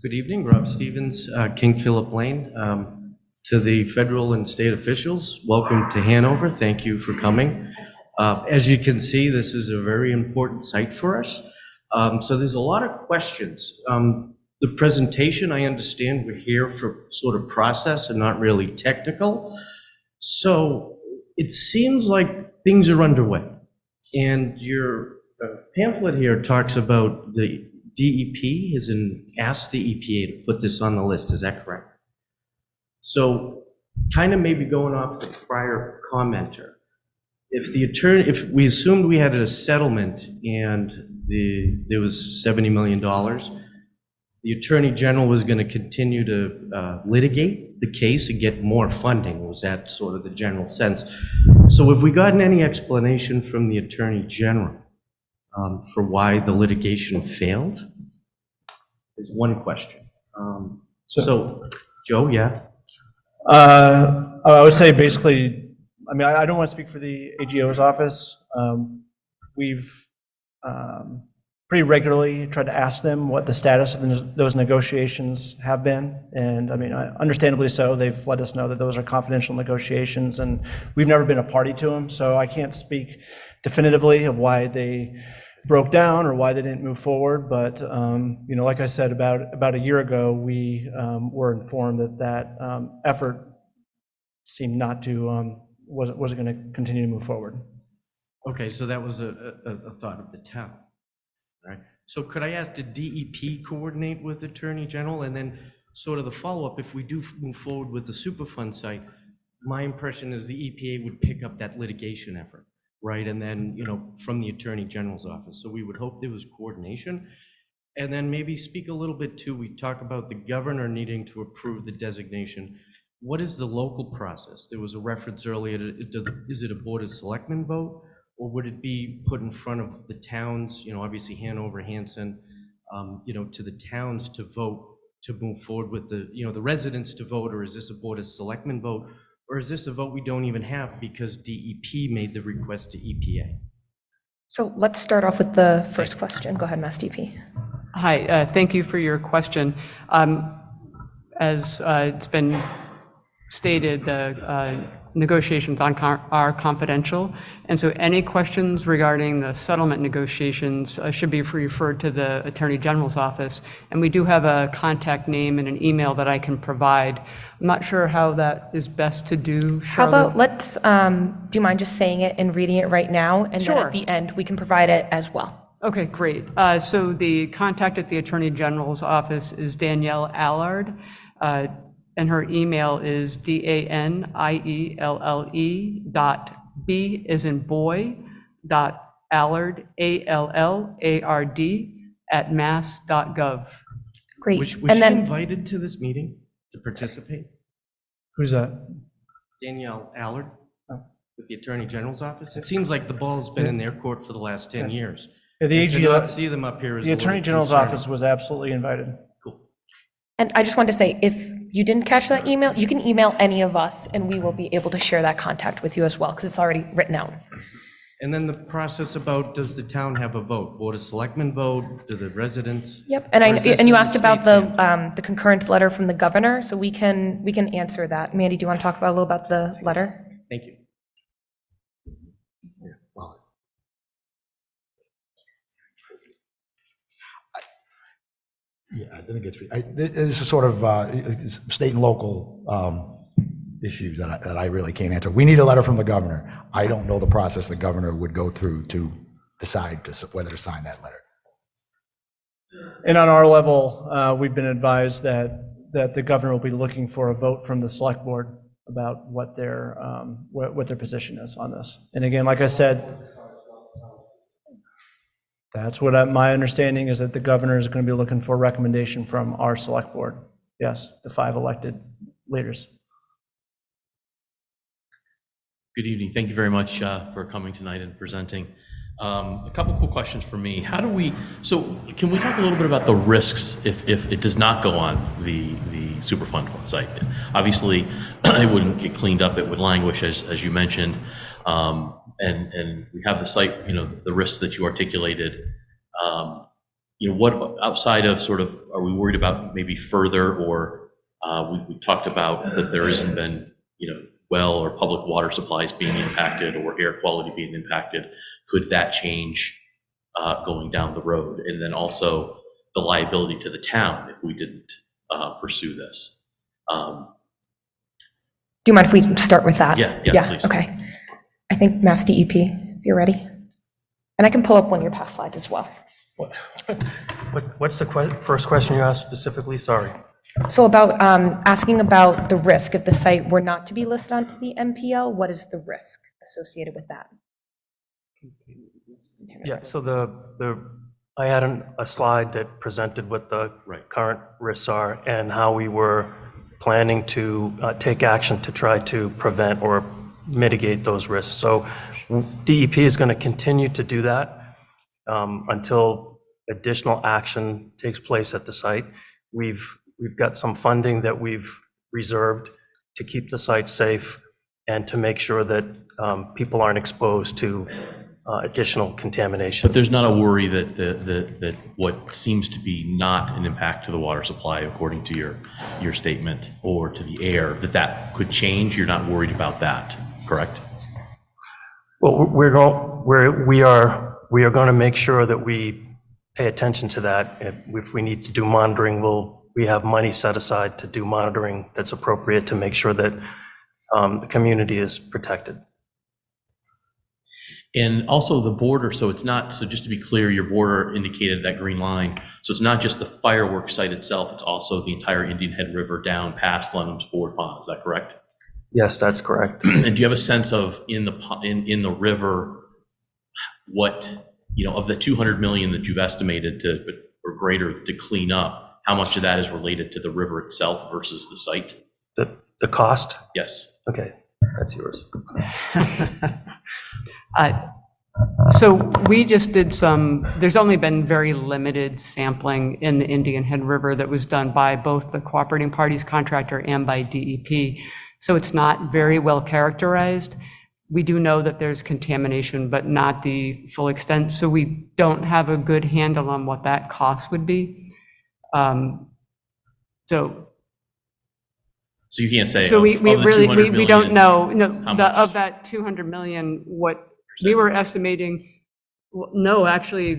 Good evening, Rob Stevens, King Philip Lane. To the federal and state officials, welcome to Hanover. Thank you for coming. As you can see, this is a very important site for us. So there's a lot of questions. The presentation, I understand we're here for sort of process and not really technical. So it seems like things are underway. And your pamphlet here talks about the DEP has asked the EPA to put this on the list. Is that correct? So kind of maybe going off the prior commenter, if we assumed we had a settlement and there was $70 million, the Attorney General was going to continue to litigate the case and get more funding. Was that sort of the general sense? So have we gotten any explanation from the Attorney General for why the litigation failed? Is one question. So Joe, yeah? I would say basically, I mean, I don't want to speak for the AGO's office. We've pretty regularly tried to ask them what the status of those negotiations have been. And I mean, understandably so, they've let us know that those are confidential negotiations and we've never been a party to them. So I can't speak definitively of why they broke down or why they didn't move forward. But, you know, like I said, about a year ago, we were informed that effort seemed not to, wasn't going to continue to move forward. Okay, so that was a thought of the town, right? So could I ask, did DEP coordinate with Attorney General? And then sort of the follow-up, if we do move forward with the Superfund site, my impression is the EPA would pick up that litigation effort, right? And then, from the Attorney General's office. So we would hope there was coordination. And then maybe speak a little bit too, we talk about the governor needing to approve the designation. What is the local process? There was a reference earlier, is it a Board of Selectmen vote? Or would it be put in front of the towns, obviously Hanover, Hanson, to the towns to vote to move forward with the residents to vote? Or is this a Board of Selectmen vote? Or is this a vote we don't even have because DEP made the request to EPA? So let's start off with the first question. Go ahead, Mass DP. Hi, thank you for your question. As it's been stated, the negotiations are confidential, and so any questions regarding the settlement negotiations should be referred to the Attorney General's office, and we do have a contact name and an email that I can provide. I'm not sure how that is best to do, How Charlotte. about do you mind just saying it and reading it right now? And then Sure. at the end, we can provide it as well. Okay, great. So the contact at the Attorney General's office is Danielle Allard, and her email is DANIELLE.B as in boy, .Allard, ALLARD, @mass.gov. Great. Was And she then, invited to this meeting to participate? Who's that? Danielle Allard with the Attorney General's office? It seems like the ball's been in their court for the last 10 years. Yeah, the And to AG, not see them up here is the a little Attorney General's concerning. office was absolutely invited. Cool. and I just wanted to say, if you didn't catch that email, you can email any of us and we will be able to share that contact with you as well, because it's already written out. And then the process about, does the town have a vote? Board of Selectmen vote? Do the residents? Yep, and Or is this and you in the asked about state's hands? the concurrence letter from the governor, so we can answer that. Mandy, do you want to talk about a little about the letter? Thank you. Yeah, I think this is sort of it's state and local issues that I really can't answer. We need a letter from the governor. I don't know the process the governor would go through to decide whether to sign that letter. And on our level, we've been advised that the governor will be looking for a vote from the select board about what their position is on this. And again, like I said, that's what my understanding is, that the governor is going to be looking for a recommendation from our select board. Yes, the 5 elected leaders. Good evening. Thank you very much for coming tonight and presenting. A couple quick questions for me. So can we talk a little bit about the risks if it does not go on the Superfund site? Obviously, it wouldn't get cleaned up. It would languish, as you mentioned. And we have the site, the risks that you articulated. What outside of sort of, are we worried about maybe further, or we talked about that there hasn't been, well or public water supplies being impacted or air quality being impacted. Could that change going down the road? And then also the liability to the town if we didn't pursue this. Do you mind if we start with that? Yeah, please. Okay. I think Mass DEP, if you're ready. And I can pull up one of your past slides as well. What's the first question you asked specifically? Sorry. So about asking about the risk if the site were not to be listed onto the MPL, what is the risk associated with that? Yeah, so I had a slide that presented what the current risks are and how we were planning to take action to try to prevent or mitigate those risks. So DEP is going to continue to do that until additional action takes place at the site. We've got some funding that we've reserved to keep the site safe and to make sure that people aren't exposed to additional contamination. But there's not a worry that what seems to be not an impact to the water supply, according to your statement, or to the air, that could change? You're not worried about that, correct? Well, we are going to make sure that we pay attention to that. If we need to do monitoring, we have money set aside to do monitoring that's appropriate to make sure that the community is protected. And also the border, so it's not, so just to be clear, your border indicated that green line. So it's not just the fireworks site itself, it's also the entire Indian Head River down past Lenham's Ford Pond, is that correct? Yes, that's correct. And do you have a sense of in the river, what, of the 200 million that you've estimated to, or greater to clean up, how much of that is related to the river itself versus the site? The cost? Yes. Okay, that's yours. So we just did there's only been very limited sampling in the Indian Head River that was done by both the cooperating parties contractor and by DEP. So it's not very well characterized. We do know that there's contamination, but not the full extent. So we don't have a good handle on what that cost would be. So you can't say. So we of the really, 200 we don't million, know, how much? of that 200 million, what we were estimating, no, actually,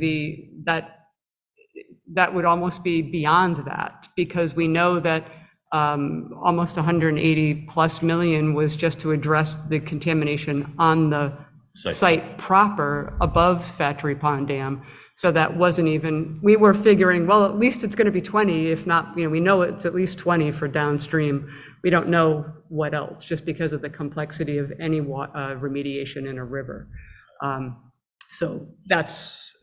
that would almost be beyond that, because we know that almost 180 plus million was just to address the contamination on the site proper above Factory Pond Dam. So that wasn't even, we were figuring, well, at least it's going to be 20, if not, we know it's at least 20 for downstream. We don't know what else, just because of the complexity of any remediation in a river. So that's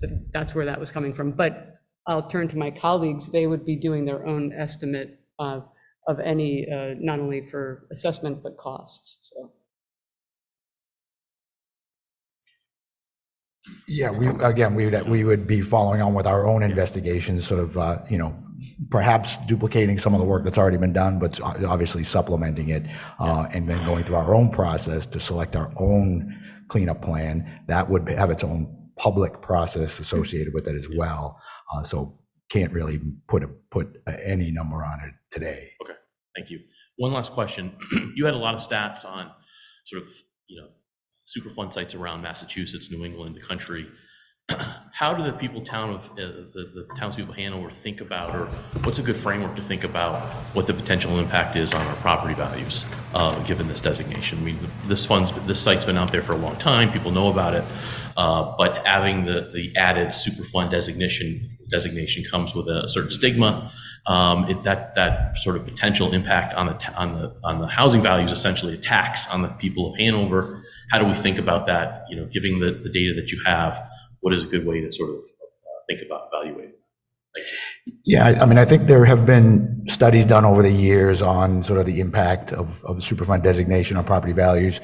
where that was coming from. But I'll turn to my colleagues. They would be doing their own estimate of any, not only for assessment, but costs, so. Yeah, we would be following on with our own investigations, sort of, perhaps duplicating some of the work that's already been done, but obviously supplementing it, and then going through our own process to select our own cleanup plan. That would have its own public process associated with it as well. So can't really put any number on it today. Okay, thank you. One last question. You had a lot of stats on sort of, Superfund sites around Massachusetts, New England, the country. How do the the townspeople of Hanover think about, or what's a good framework to think about what the potential impact is on our property values, given this designation? I mean, this site's been out there for a long time, people know about it, but having the added Superfund designation comes with a certain stigma. That sort of potential impact on the housing values, essentially a tax on the people of Hanover. How do we think about that? Given the data that you have, what is a good way to sort of think about evaluating? Yeah, I mean, I think there have been studies done over the years on sort of the impact of Superfund designation on property values.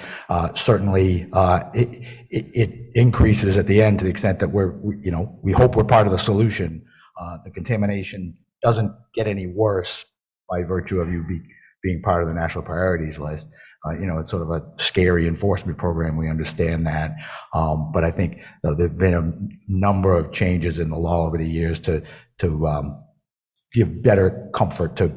Certainly, it increases at the end to the extent that we hope we're part of the solution. The contamination doesn't get any worse by virtue of you being part of the national priorities list. It's sort of a scary enforcement program. We understand that. But I think there've been a number of changes in the law over the years to give better comfort to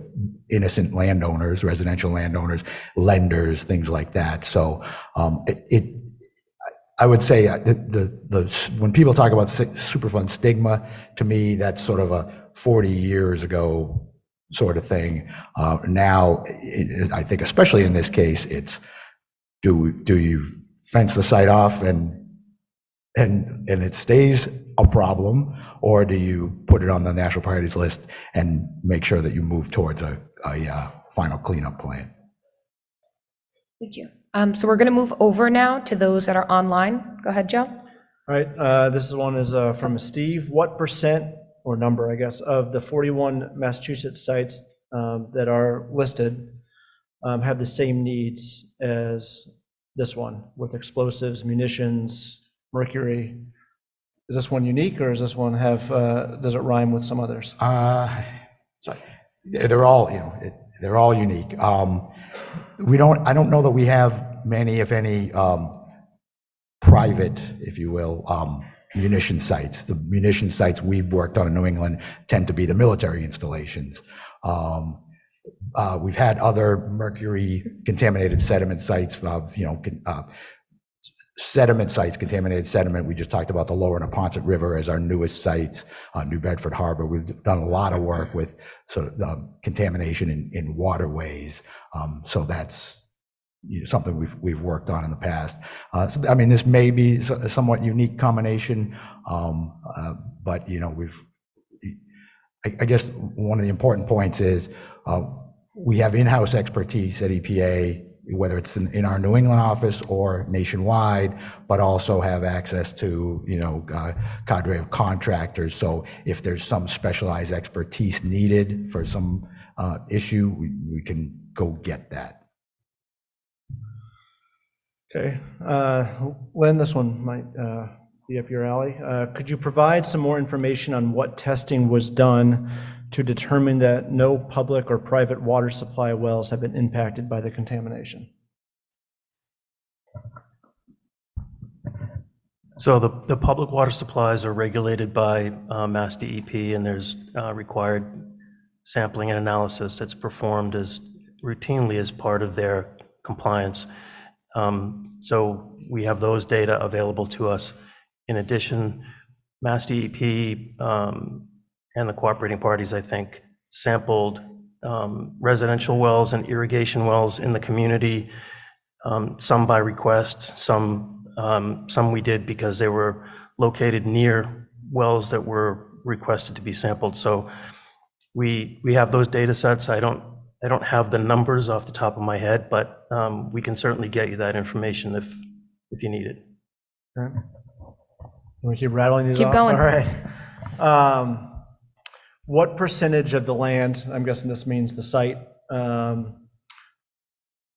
innocent landowners, residential landowners, lenders, things like that. So I would say when people talk about Superfund stigma, to me, that's sort of a 40 years ago sort of thing. Now, I think, especially in this case, it's do you fence the site off and it stays a problem, or do you put it on the national priorities list and make sure that you move towards a final cleanup plan? Thank you. So we're going to move over now to those that are online. Go ahead, Joe. All right, this one is from Steve. What percent, or number, I guess, of the 41 Massachusetts sites that are listed have the same needs as this one, with explosives, munitions, mercury? Is this one unique, or does this one does it rhyme with some others? They're all unique. I don't know that we have many, if any, private, if you will, munition sites. The munition sites we've worked on in New England tend to be the military installations. We've had other mercury contaminated sediment sites, sediment sites, contaminated sediment. We just talked about the lower Neponset River as our newest sites, New Bedford Harbor. We've done a lot of work with sort of contamination in waterways. So that's something we've worked on in the past. So, I mean, this may be a somewhat unique combination, but, I guess one of the important points is we have in-house expertise at EPA, whether it's in our New England office or nationwide, but also have access to, cadre of contractors. So if there's some specialized expertise needed for some issue, we can go get that. Okay. Lynn, this one might be up your alley. Could you provide some more information on what testing was done to determine that no public or private water supply wells have been impacted by the contamination? So the public water supplies are regulated by Mass DEP, and there's required sampling and analysis that's performed as routinely as part of their compliance. So we have those data available to us. In addition, Mass DEP and the cooperating parties, I think, sampled residential wells and irrigation wells in the community, some by request, some we did because they were located near wells that were requested to be sampled. So we have those data sets. I don't have the numbers off the top of my head, but we can certainly get you that information if you need it. All right. We keep rattling these Keep off? going. All right. What percentage of the land, I'm guessing this means the site,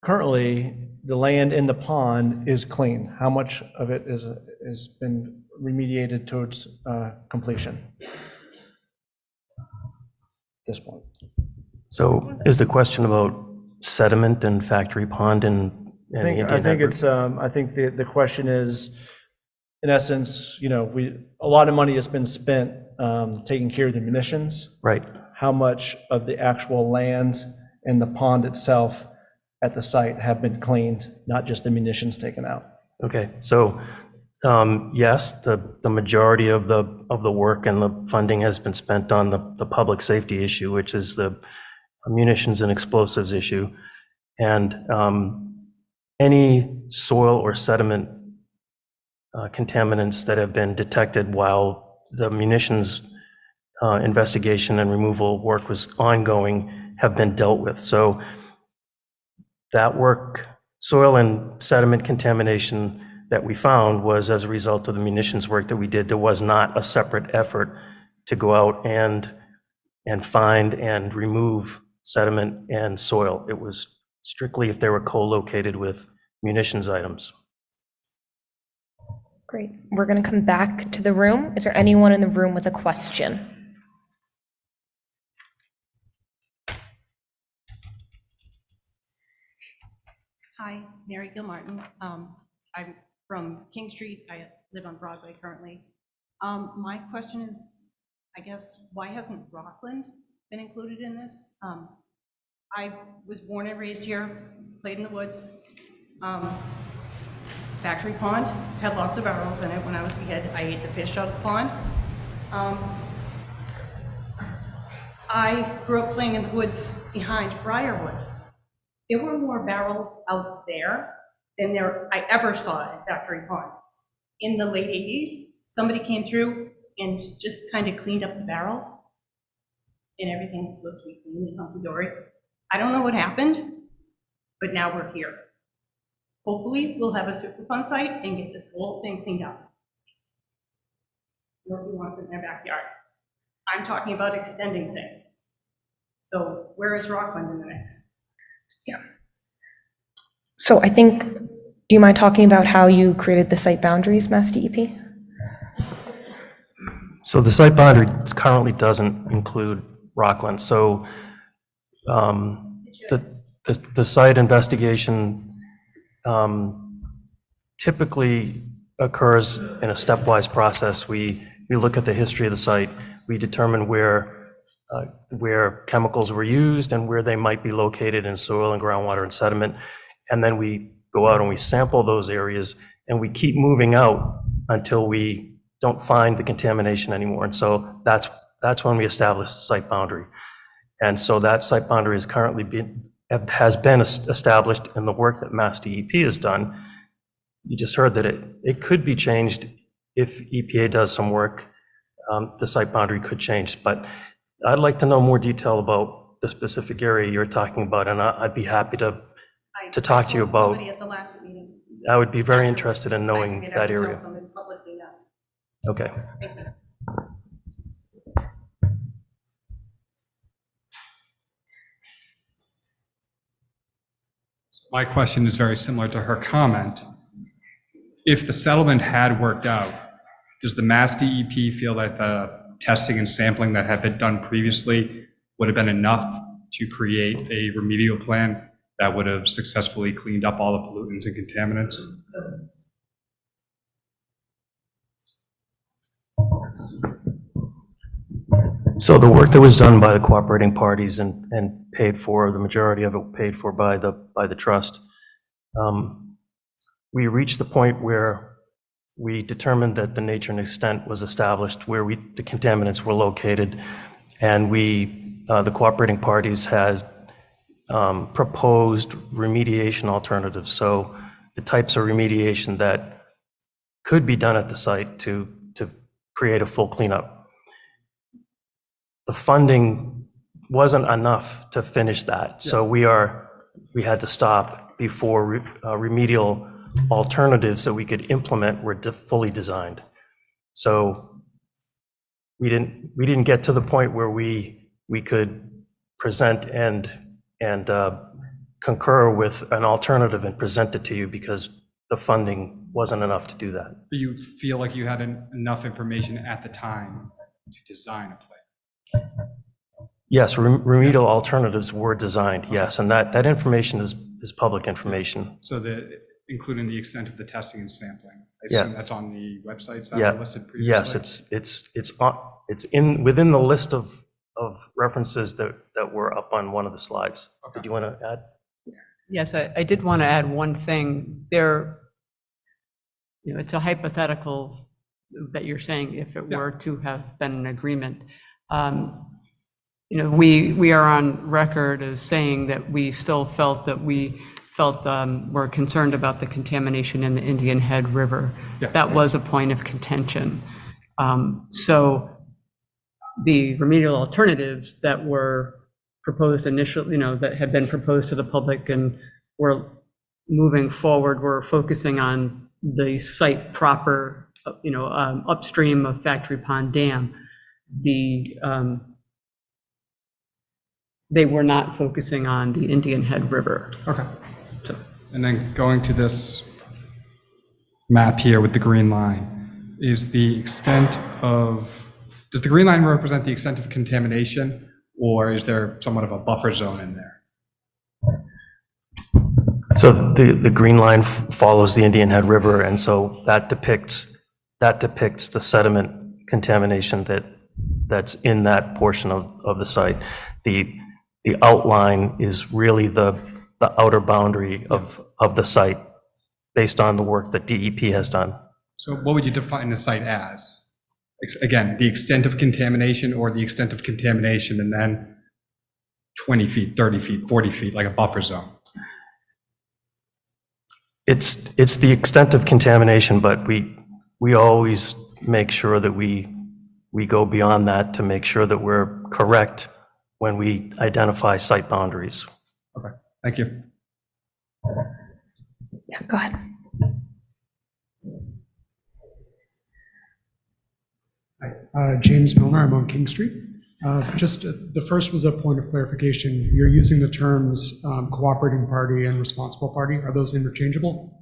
currently the land in the pond is clean? How much of it has been remediated towards completion at this point? So is the question about sediment and factory pond and I think the question is, in essence, a lot of money has been spent taking care of the munitions. Right. How much of the actual land and the pond itself at the site have been cleaned, not just the munitions taken out? Okay, so yes, the majority of the work and the funding has been spent on the public safety issue, which is the munitions and explosives issue. And any soil or sediment contaminants that have been detected while the munitions investigation and removal work was ongoing have been dealt with. So that work, soil and sediment contamination that we found was as a result of the munitions work that we did. There was not a separate effort to go out and find and remove sediment and soil. It was strictly if they were co-located with munitions items. Great. We're going to come back to the room. Is there anyone in the room with a question? Hi, Mary Gilmartin. I'm from King Street. I live on Broadway currently. My question is, I guess, why hasn't Rockland been included in this? I was born and raised here, played in the woods. Factory pond, had lots of barrels in it. When I was a kid, I ate the fish out of the pond. I grew up playing in the woods behind Briarwood. There were more barrels out there than I ever saw at Factory Pond. In the late 80s, somebody came through and just kind of cleaned up the barrels, and everything was supposed to be clean and hunky-dory. I don't know what happened, but now we're here. Hopefully, we'll have a Superfund site and get this whole thing cleaned up. Nobody wants it in their backyard. I'm talking about extending things. So where is Rockland in the mix? Yeah. So I think, do you mind talking about how you created the site boundaries, Mass DEP? So the site boundary currently doesn't include Rockland. So the site investigation typically occurs in a stepwise process. We look at the history of the site. We determine where chemicals were used and where they might be located in soil and groundwater and sediment. And then we go out and we sample those areas, and we keep moving out until we don't find the contamination anymore. And so that's when we establish the site boundary. And so that site boundary is currently has been established in the work that Mass DEP has done. You just heard that it could be changed if EPA does some work. The site boundary could change, but I'd like to know more detail about the specific area you're talking about, and I'd be happy to talk to you about. Somebody at the last meeting. I would be very interested in I knowing figured I that would area. tell them publicly now. Okay. Thank you. My question is very similar to her comment. If the settlement had worked out, does the Mass DEP feel that the testing and sampling that had been done previously would have been enough to create a remedial plan that would have successfully cleaned up all the pollutants and contaminants? So the work that was done by the cooperating parties and paid for, the majority of it paid for by the trust, we reached the point where we determined that the nature and extent was established where the contaminants were located, and the cooperating parties had proposed remediation alternatives. So the types of remediation that could be done at the site to create a full cleanup. The funding wasn't enough to finish that, so we had to stop before remedial alternatives that we could implement were fully designed. So we didn't get to the point where we could present and concur with an alternative and present it to you because the funding wasn't enough to do that. Do you feel like you had enough information at the time to design a plan? Yes, remedial alternatives were designed, yes, and that information is public information. So including the extent of the testing and sampling? I Yeah. assume that's on the websites that Yeah, were listed previously? yes, it's within the list of references that were up on one of the slides. Okay. Did you want to add? Yes, I did want to add one thing. It's a hypothetical that you're saying if it were to have been an agreement. We are on record as saying that we still felt we're concerned about the contamination in the Indian Head River. Yeah. That was a point of contention. So the remedial alternatives that were proposed initially, that had been proposed to the public and were moving forward, were focusing on the site proper, upstream of Factory Pond Dam. They were not focusing on the Indian Head River. Okay. And then going to this map here with the green line, does the green line represent the extent of contamination, or is there somewhat of a buffer zone in there? So the green line follows the Indian Head River, and so that depicts the sediment contamination that's in that portion of the site. The outline is really the outer boundary of the site based on the work that DEP has done. So what would you define the site as? Again, the extent of contamination or the extent of contamination and then 20 feet, 30 feet, 40 feet, like a buffer zone? It's the extent of contamination, but we always make sure that we go beyond that to make sure that we're correct when we identify site boundaries. Okay, thank you. Yeah, go ahead. Hi, James Milner, I'm on King Street. Just the first was a point of clarification. You're using the terms cooperating party and responsible party. Are those interchangeable?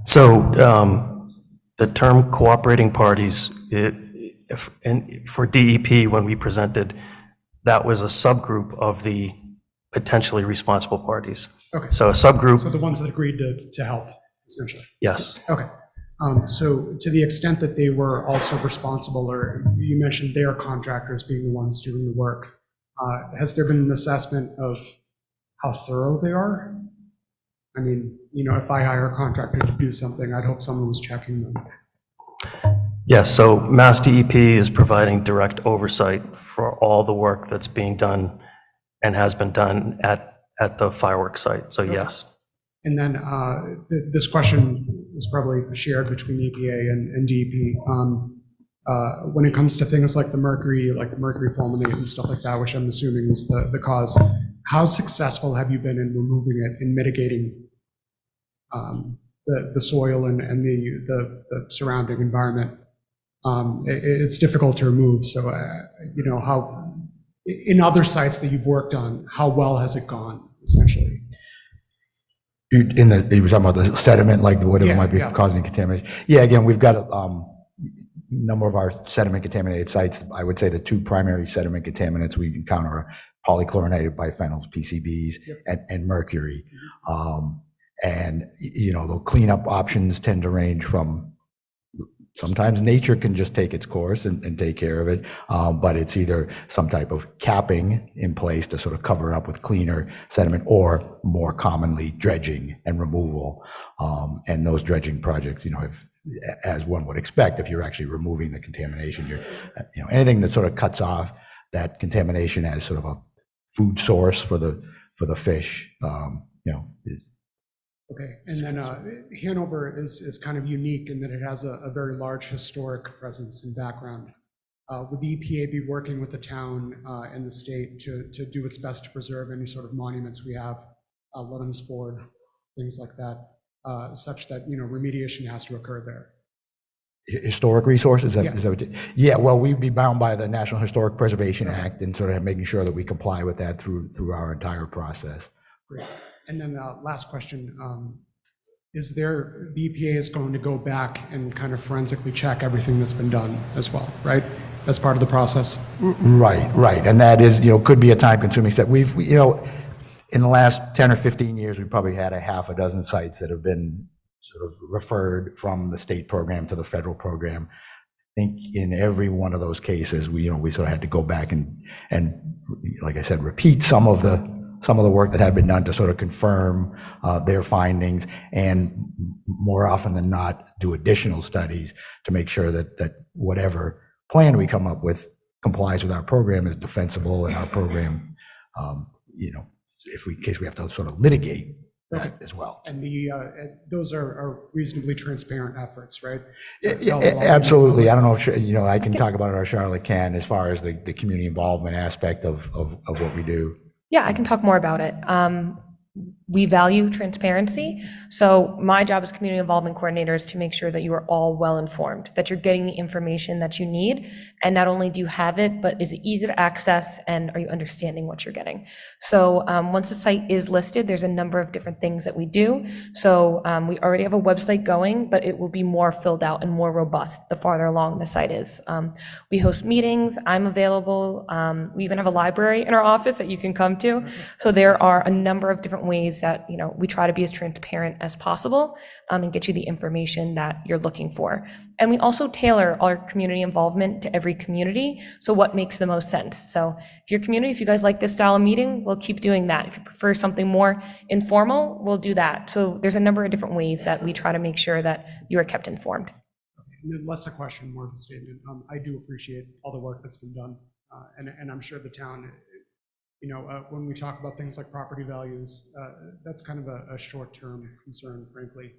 So the term cooperating parties, for DEP, when we presented, that was a subgroup of the potentially responsible parties. Okay. So a subgroup, So the ones that agreed to help, essentially. yes. Okay. So to the extent that they were also responsible, or you mentioned their contractors being the ones doing the work, has there been an assessment of how thorough they are? I mean, if I hire a contractor to do something, I'd hope someone was checking them. Yes, so Mass DEP is providing direct oversight for all the work that's being done and has been done at the fireworks site, so yes. And then this question is probably shared between EPA and DEP. When it comes to things like the mercury fulminate and stuff like that, which I'm assuming is the cause, how successful have you been in removing it, in mitigating the soil and the surrounding environment? It's difficult to remove, so how, in other sites that you've worked on, how well has it gone, essentially? You were talking about the sediment, like whatever might be causing contamination. Yeah, again, we've got a number of our sediment contaminated sites. I would say the two primary sediment contaminants we encounter are polychlorinated biphenyls, PCBs, and mercury. And the cleanup options tend to range from, sometimes nature can just take its course and take care of it, but it's either some type of capping in place to sort of cover up with cleaner sediment, or more commonly dredging and removal. And those dredging projects, as one would expect, if you're actually removing the contamination, anything that sort of cuts off that contamination as sort of a food source for the fish, is. Okay, and then Hanover is kind of unique in that it has a very large historic presence and background. Would the EPA be working with the town and the state to do its best to preserve any sort of monuments we have, Ludham's Ford, things like that, such that remediation has to occur there? Historic resources? Yeah. Is that what yeah, well, we'd be bound by the National Historic Preservation Act and sort of making sure that we comply with that through our entire process. Great. And then last question, the EPA is going to go back and kind of forensically check everything that's been done as well, right? As part of the process? Right. And that is, could be a time-consuming step. We've, in the last 10 or 15 years, we've probably had a half a dozen sites that have been sort of referred from the state program to the federal program. I think in every one of those cases, we sort of had to go back and like I said, repeat some of the work that had been done to sort of confirm their findings, and more often than not, do additional studies to make sure that whatever plan we come up with complies with our program, is defensible, and our program, in case we have to sort of litigate that as well. And those are reasonably transparent efforts, right? Absolutely. I don't know if, I can talk about it, or Charlotte can, as far as the community involvement aspect of what we do. Yeah, I can talk more about it. We value transparency. So my job as community involvement coordinator is to make sure that you are all well informed, that you're getting the information that you need. And not only do you have it, but is it easy to access, and are you understanding what you're getting? So once the site is listed, there's a number of different things that we do. So we already have a website going, but it will be more filled out and more robust the farther along the site is. We host meetings. I'm available. We even have a library in our office that you can come to. So there are a number of different ways that we try to be as transparent as possible and get you the information that you're looking for. And we also tailor our community involvement to every community. So what makes the most sense? So if you guys like this style of meeting, we'll keep doing that. If you prefer something more informal, we'll do that. So there's a number of different ways that we try to make sure that you are kept informed. And then less a question, more of a statement. I do appreciate all the work that's been done. And I'm sure the town, when we talk about things like property values, that's kind of a short-term concern, frankly.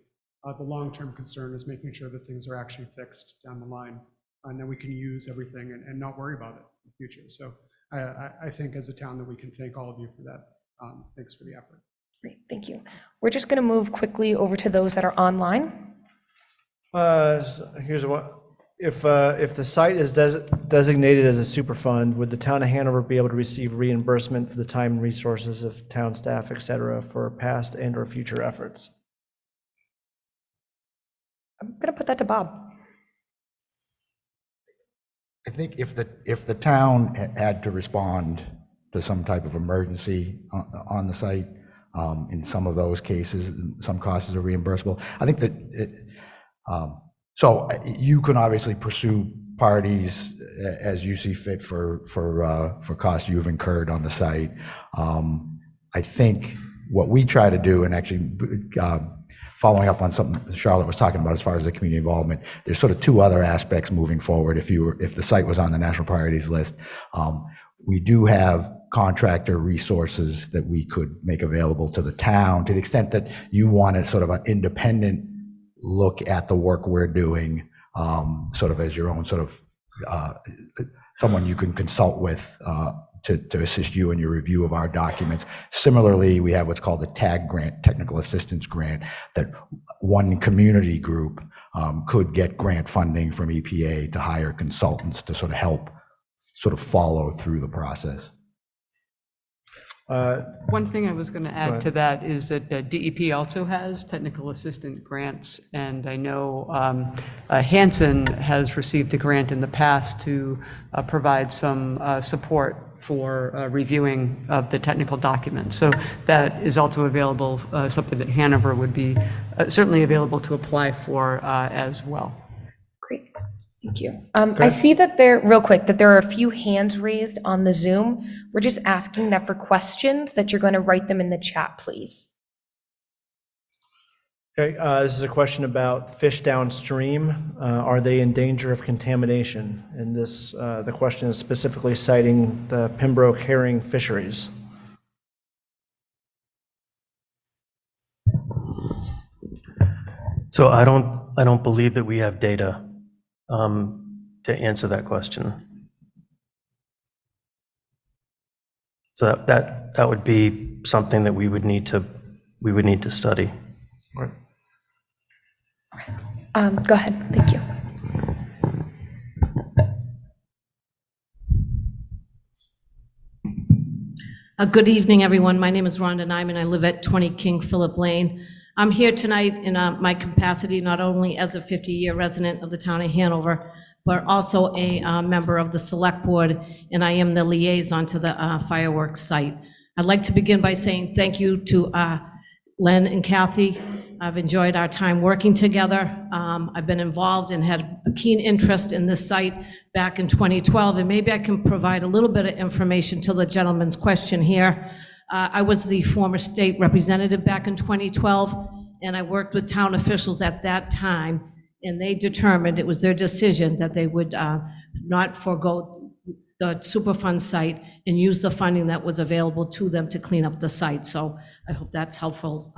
The long-term concern is making sure that things are actually fixed down the line, and that we can use everything and not worry about it in the future. So I think as a town that we can thank all of you for that. Thanks for the effort. Great, thank you. We're just going to move quickly over to those that are online. Here's what. If the site is designated as a Superfund, would the town of Hanover be able to receive reimbursement for the time and resources of town staff, et cetera, for past and or future efforts? I'm going to put that to Bob. I think if the town had to respond to some type of emergency on the site, in some of those cases, some costs are reimbursable. I think that so you can obviously pursue parties as you see fit for costs you've incurred on the site. I think what we try to do, and actually following up on something Charlotte was talking about as far as the community involvement, there's sort of two other aspects moving forward. If the site was on the national priorities list, we do have contractor resources that we could make available to the town to the extent that you wanted sort of an independent look at the work we're doing, sort of as your own sort of someone you can consult with to assist you in your review of our documents. Similarly, we have what's called the TAG grant, Technical Assistance Grant, that one community group could get grant funding from EPA to hire consultants to sort of help sort of follow through the process. One thing I was going to Go add ahead. to that is that DEP also has technical assistant grants, and I know Hanson has received a grant in the past to provide some support for reviewing of the technical documents. So that is also available, something that Hanover would be certainly available to apply for as well. Great, thank you. I see that real quick, that there are a few hands raised on the Zoom. We're just asking that for questions, that you're going to write them in the chat, please. Okay, this is a question about fish downstream. Are they in danger of contamination? And this, the question is specifically citing the Pembroke herring fisheries. So I don't believe that we have data to answer that question. So that would be something that we would need to study. Right. Go ahead, thank you. Good evening, everyone. My name is Rhonda Nyman. I live at 20 King Philip Lane. I'm here tonight in my capacity not only as a 50-year resident of the town of Hanover, but also a member of the Select Board, and I am the liaison to the fireworks site. I'd like to begin by saying thank you to Len and Kathy. I've enjoyed our time working together. I've been involved and had a keen interest in this site back in 2012, and maybe I can provide a little bit of information to the gentleman's question here. I was the former state representative back in 2012, and I worked with town officials at that time, and they determined, it was their decision, that they would not forego the Superfund site and use the funding that was available to them to clean up the site. So I hope that's helpful.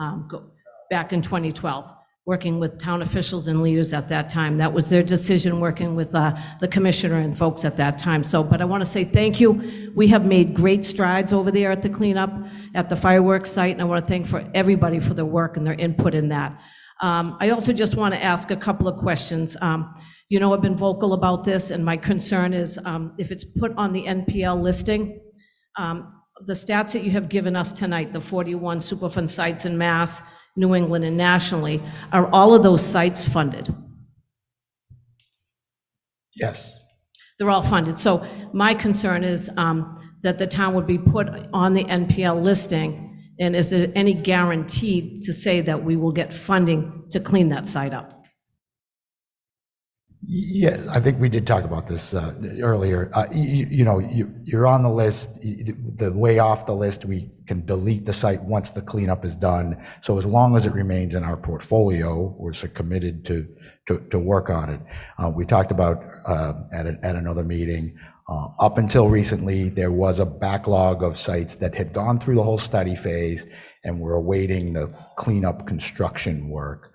Back in 2012, working with town officials and leaders at that time. That was their decision, working with the commissioner and folks at that time. So, but I want to say thank you. We have made great strides over there at the cleanup at the fireworks site, and I want to thank for everybody for their work and their input in that. I also just want to ask a couple of questions. You know, I've been vocal about this, and my concern is if it's put on the NPL listing, the stats that you have given us tonight, the 41 Superfund sites in Mass, New England, and nationally, are all of those sites funded? Yes. They're all funded. So my concern is that the town would be put on the NPL listing, and is there any guarantee to say that we will get funding to clean that site up? Yes, I think we did talk about this earlier. You know, you're on the list. The way off the list, we can delete the site once the cleanup is done. So as long as it remains in our portfolio, we're so committed to work on it. We talked about at another meeting. Up until recently, there was a backlog of sites that had gone through the whole study phase and were awaiting the cleanup construction work.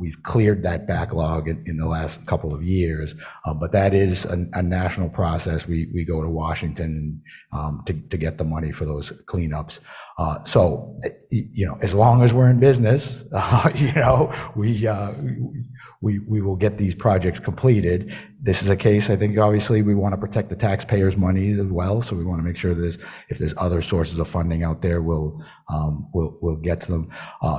We've cleared that backlog in the last couple of years, but that is a national process. We go to Washington to get the money for those cleanups. So, you know, as long as we're in business, you know, we will get these projects completed. This is a case, I think, obviously, we want to protect the taxpayers' money as well. So we want to make sure if there's other sources of funding out there, we'll get to them.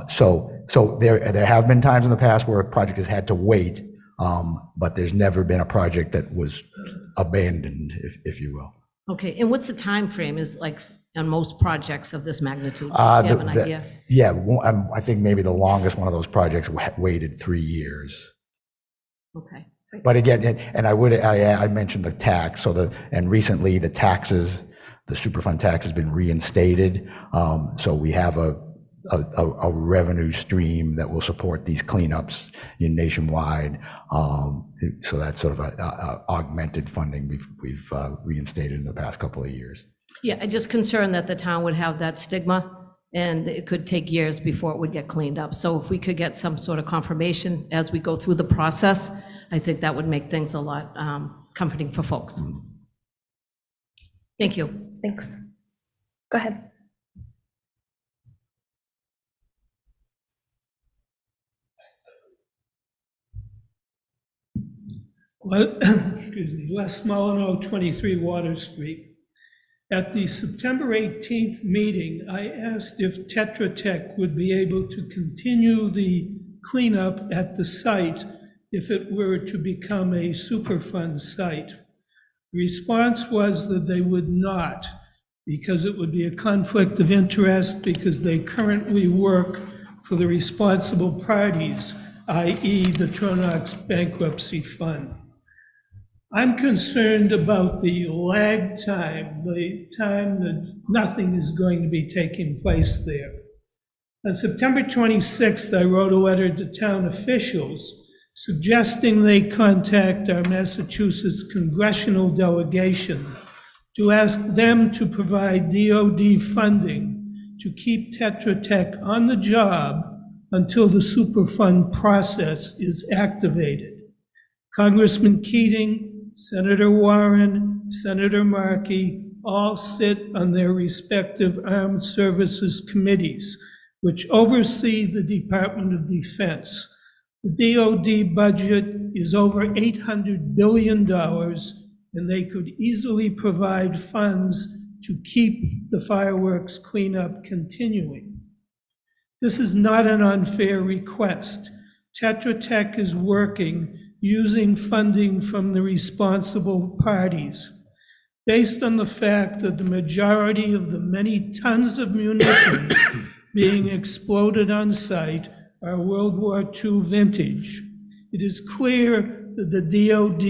So there have been times in the past where a project has had to wait, but there's never been a project that was abandoned, if you will. Okay, and what's the time frame is like on most projects of this magnitude? Do you have an idea? Yeah, I think maybe the longest one of those projects waited 3 years. Okay. But again, and I mentioned the tax. And recently the taxes, the Superfund tax has been reinstated. So we have a revenue stream that will support these cleanups nationwide. So that's sort of a augmented funding we've reinstated in the past couple of years. Yeah, I'm just concerned that the town would have that stigma, and it could take years before it would get cleaned up. So if we could get some sort of confirmation as we go through the process, I think that would make things a lot comforting for folks. Thank you. Thanks. Go ahead. Well, excuse me, Les Molyneux, 23 Water Street. At the September 18th meeting, I asked if Tetra Tech would be able to continue the cleanup at the site if it were to become a Superfund site. The response was that they would not, because it would be a conflict of interest because they currently work for the responsible parties, i.e. the Tronox Bankruptcy Fund. I'm concerned about the lag time, the time that nothing is going to be taking place there. On September 26th, I wrote a letter to town officials suggesting they contact our Massachusetts congressional delegation to ask them to provide DOD funding to keep Tetra Tech on the job until the Superfund process is activated. Congressman Keating, Senator Warren, Senator Markey all sit on their respective armed services committees, which oversee the Department of Defense. The DOD budget is over $800 billion, and they could easily provide funds to keep the fireworks cleanup continuing. This is not an unfair request. Tetra Tech is working using funding from the responsible parties. Based on the fact that the majority of the many tons of munitions being exploded on site are World War II vintage, it is clear that the DOD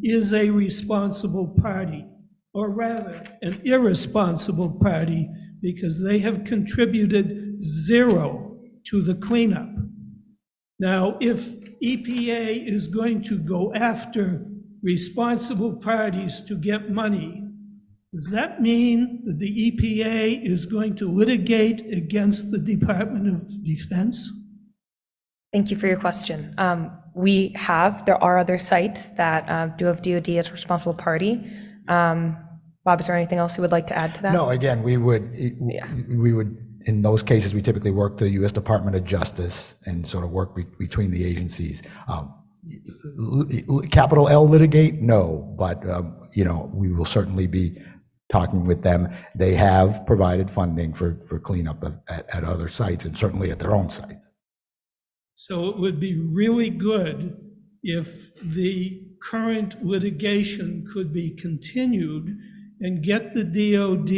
is a responsible party, or rather, an irresponsible party, because they have contributed zero to the cleanup. Now, if EPA is going to go after responsible parties to get money, does that mean that the EPA is going to litigate against the Department of Defense? Thank you for your question. There are other sites that do have DOD as a responsible party. Bob, is there anything else you would like to add to that? No, again, we would, in those cases, we typically work the U.S. Department of Justice and sort of work between the agencies. Capital L litigate? No, but, we will certainly be talking with them. They have provided funding for cleanup at other sites and certainly at their own sites. So it would be really good if the current litigation could be continued and get the DOD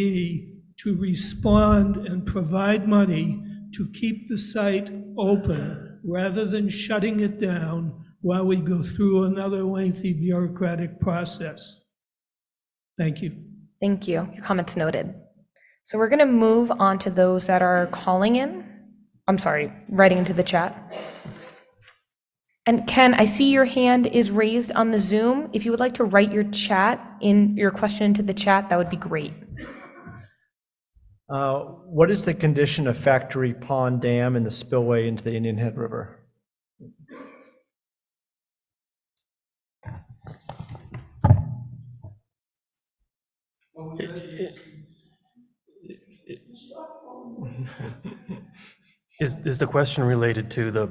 to respond and provide money to keep the site open rather than shutting it down while we go through another lengthy bureaucratic process. Thank you. Thank you. Your comment's noted. So we're going to move on to those that are calling in. Writing into the chat. And Ken, I see your hand is raised on the Zoom. If you would like to write your question into the chat, that would be great. What is the condition of Factory Pond Dam and the spillway into the Indian Head River? Is the question related to the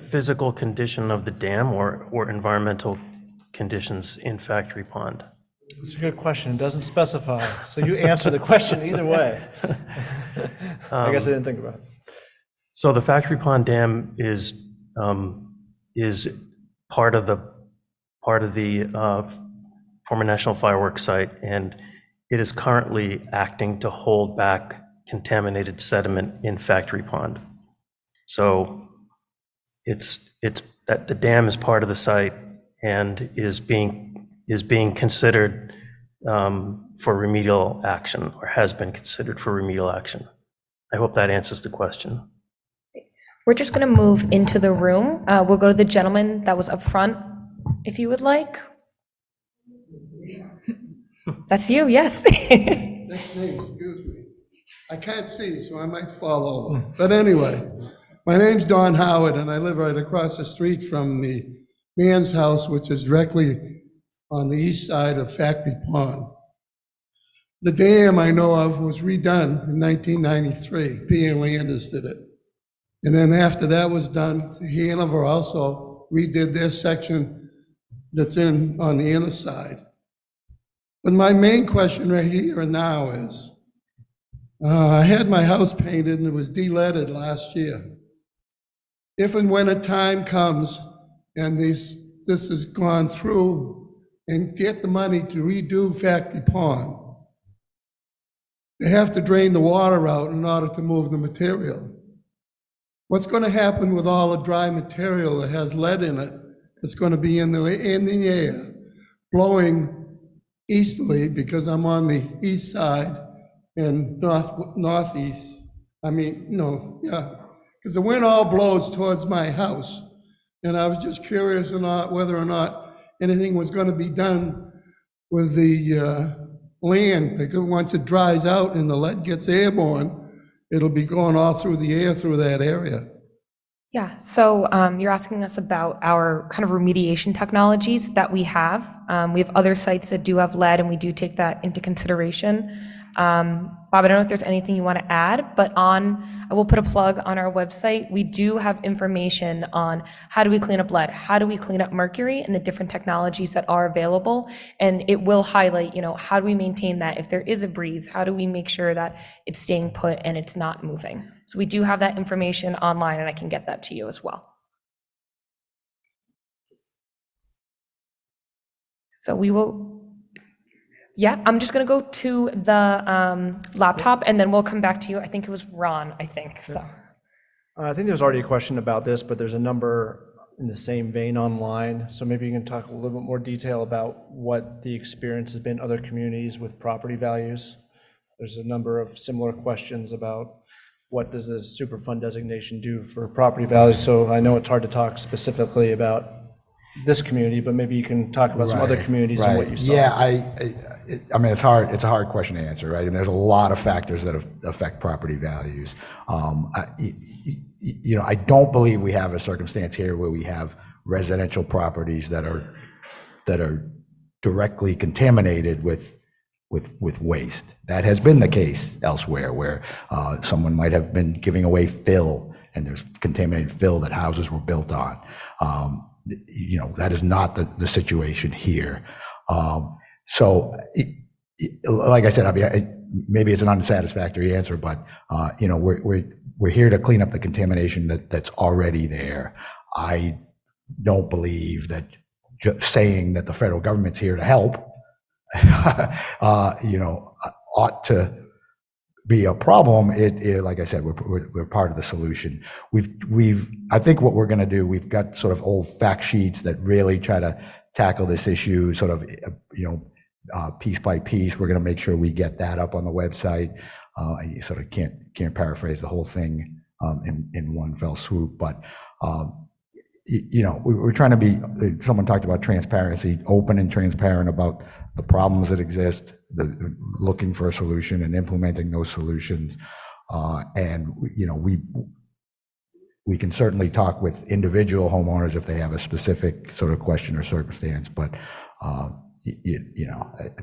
physical condition of the dam or environmental conditions in Factory Pond? It's a good question. It doesn't specify. So you answer the question either way. I guess I didn't think about it. So the Factory Pond Dam is part of the former National Fireworks site, and it is currently acting to hold back contaminated sediment in Factory Pond. So it's that the dam is part of the site and is being considered for remedial action, or has been considered for remedial action. I hope that answers the question. We're just going to move into the room. We'll go to the gentleman that was up front, if you would like. That's you, yes. That's me, excuse me. I can't see, so I might fall over. But anyway, my name's Don Howard, and I live right across the street from the man's house, which is directly on the east side of Factory Pond. The dam I know of was redone in 1993. P.and Landers did it. And then after that was done, Hanover also redid their section that's in on the inner side. But my main question right here and now is, I had my house painted and it was de-leaded last year. If and when a time comes and this has gone through and get the money to redo Factory Pond, they have to drain the water out in order to move the material. What's going to happen with all the dry material that has lead in it that's going to be in the air, blowing easterly, because I'm on the east side and northeast. I mean, because the wind all blows towards my house. And I was just curious whether or not anything was going to be done with the land, because once it dries out and the lead gets airborne, it'll be going all through the air through that area. Yeah, so you're asking us about our kind of remediation technologies that we have. We have other sites that do have lead, and we do take that into consideration. Bob, I don't know if there's anything you want to add, but I will put a plug on our website. We do have information on how do we clean up lead, how do we clean up mercury, and the different technologies that are available. And it will highlight, how do we maintain that if there is a breeze? How do we make sure that it's staying put and it's not moving? So we do have that information online, and I can get that to you as well. So we will. Yeah, I'm just going to go to the laptop, and then we'll come back to you. I think it was Ron, so. I think there's already a question about this, but there's a number in the same vein online. So maybe you can talk a little bit more detail about what the experience has been in other communities with property values. There's a number of similar questions about what does the Superfund designation do for property values. So I know it's hard to talk specifically about this community, but maybe you can talk about some other communities and what you saw. Yeah, I mean, it's hard. It's a hard question to answer, right? And there's a lot of factors that affect property values. I don't believe we have a circumstance here where we have residential properties that are directly contaminated with waste. That has been the case elsewhere, where someone might have been giving away fill, and there's contaminated fill that houses were built on. That is not the situation here. So, like I said, I mean, maybe it's an unsatisfactory answer, but we're here to clean up the contamination that's already there. I don't believe that just saying that the federal government's here to help, ought to be a problem. Like I said, we're part of the solution. I think what we're going to do, we've got sort of old fact sheets that really try to tackle this issue sort of, piece by piece. We're going to make sure we get that up on the website. I sort of can't paraphrase the whole thing in one fell swoop, but we're trying to be, someone talked about transparency, open and transparent about the problems that exist, looking for a solution and implementing those solutions. And we can certainly talk with individual homeowners if they have a specific sort of question or circumstance, but I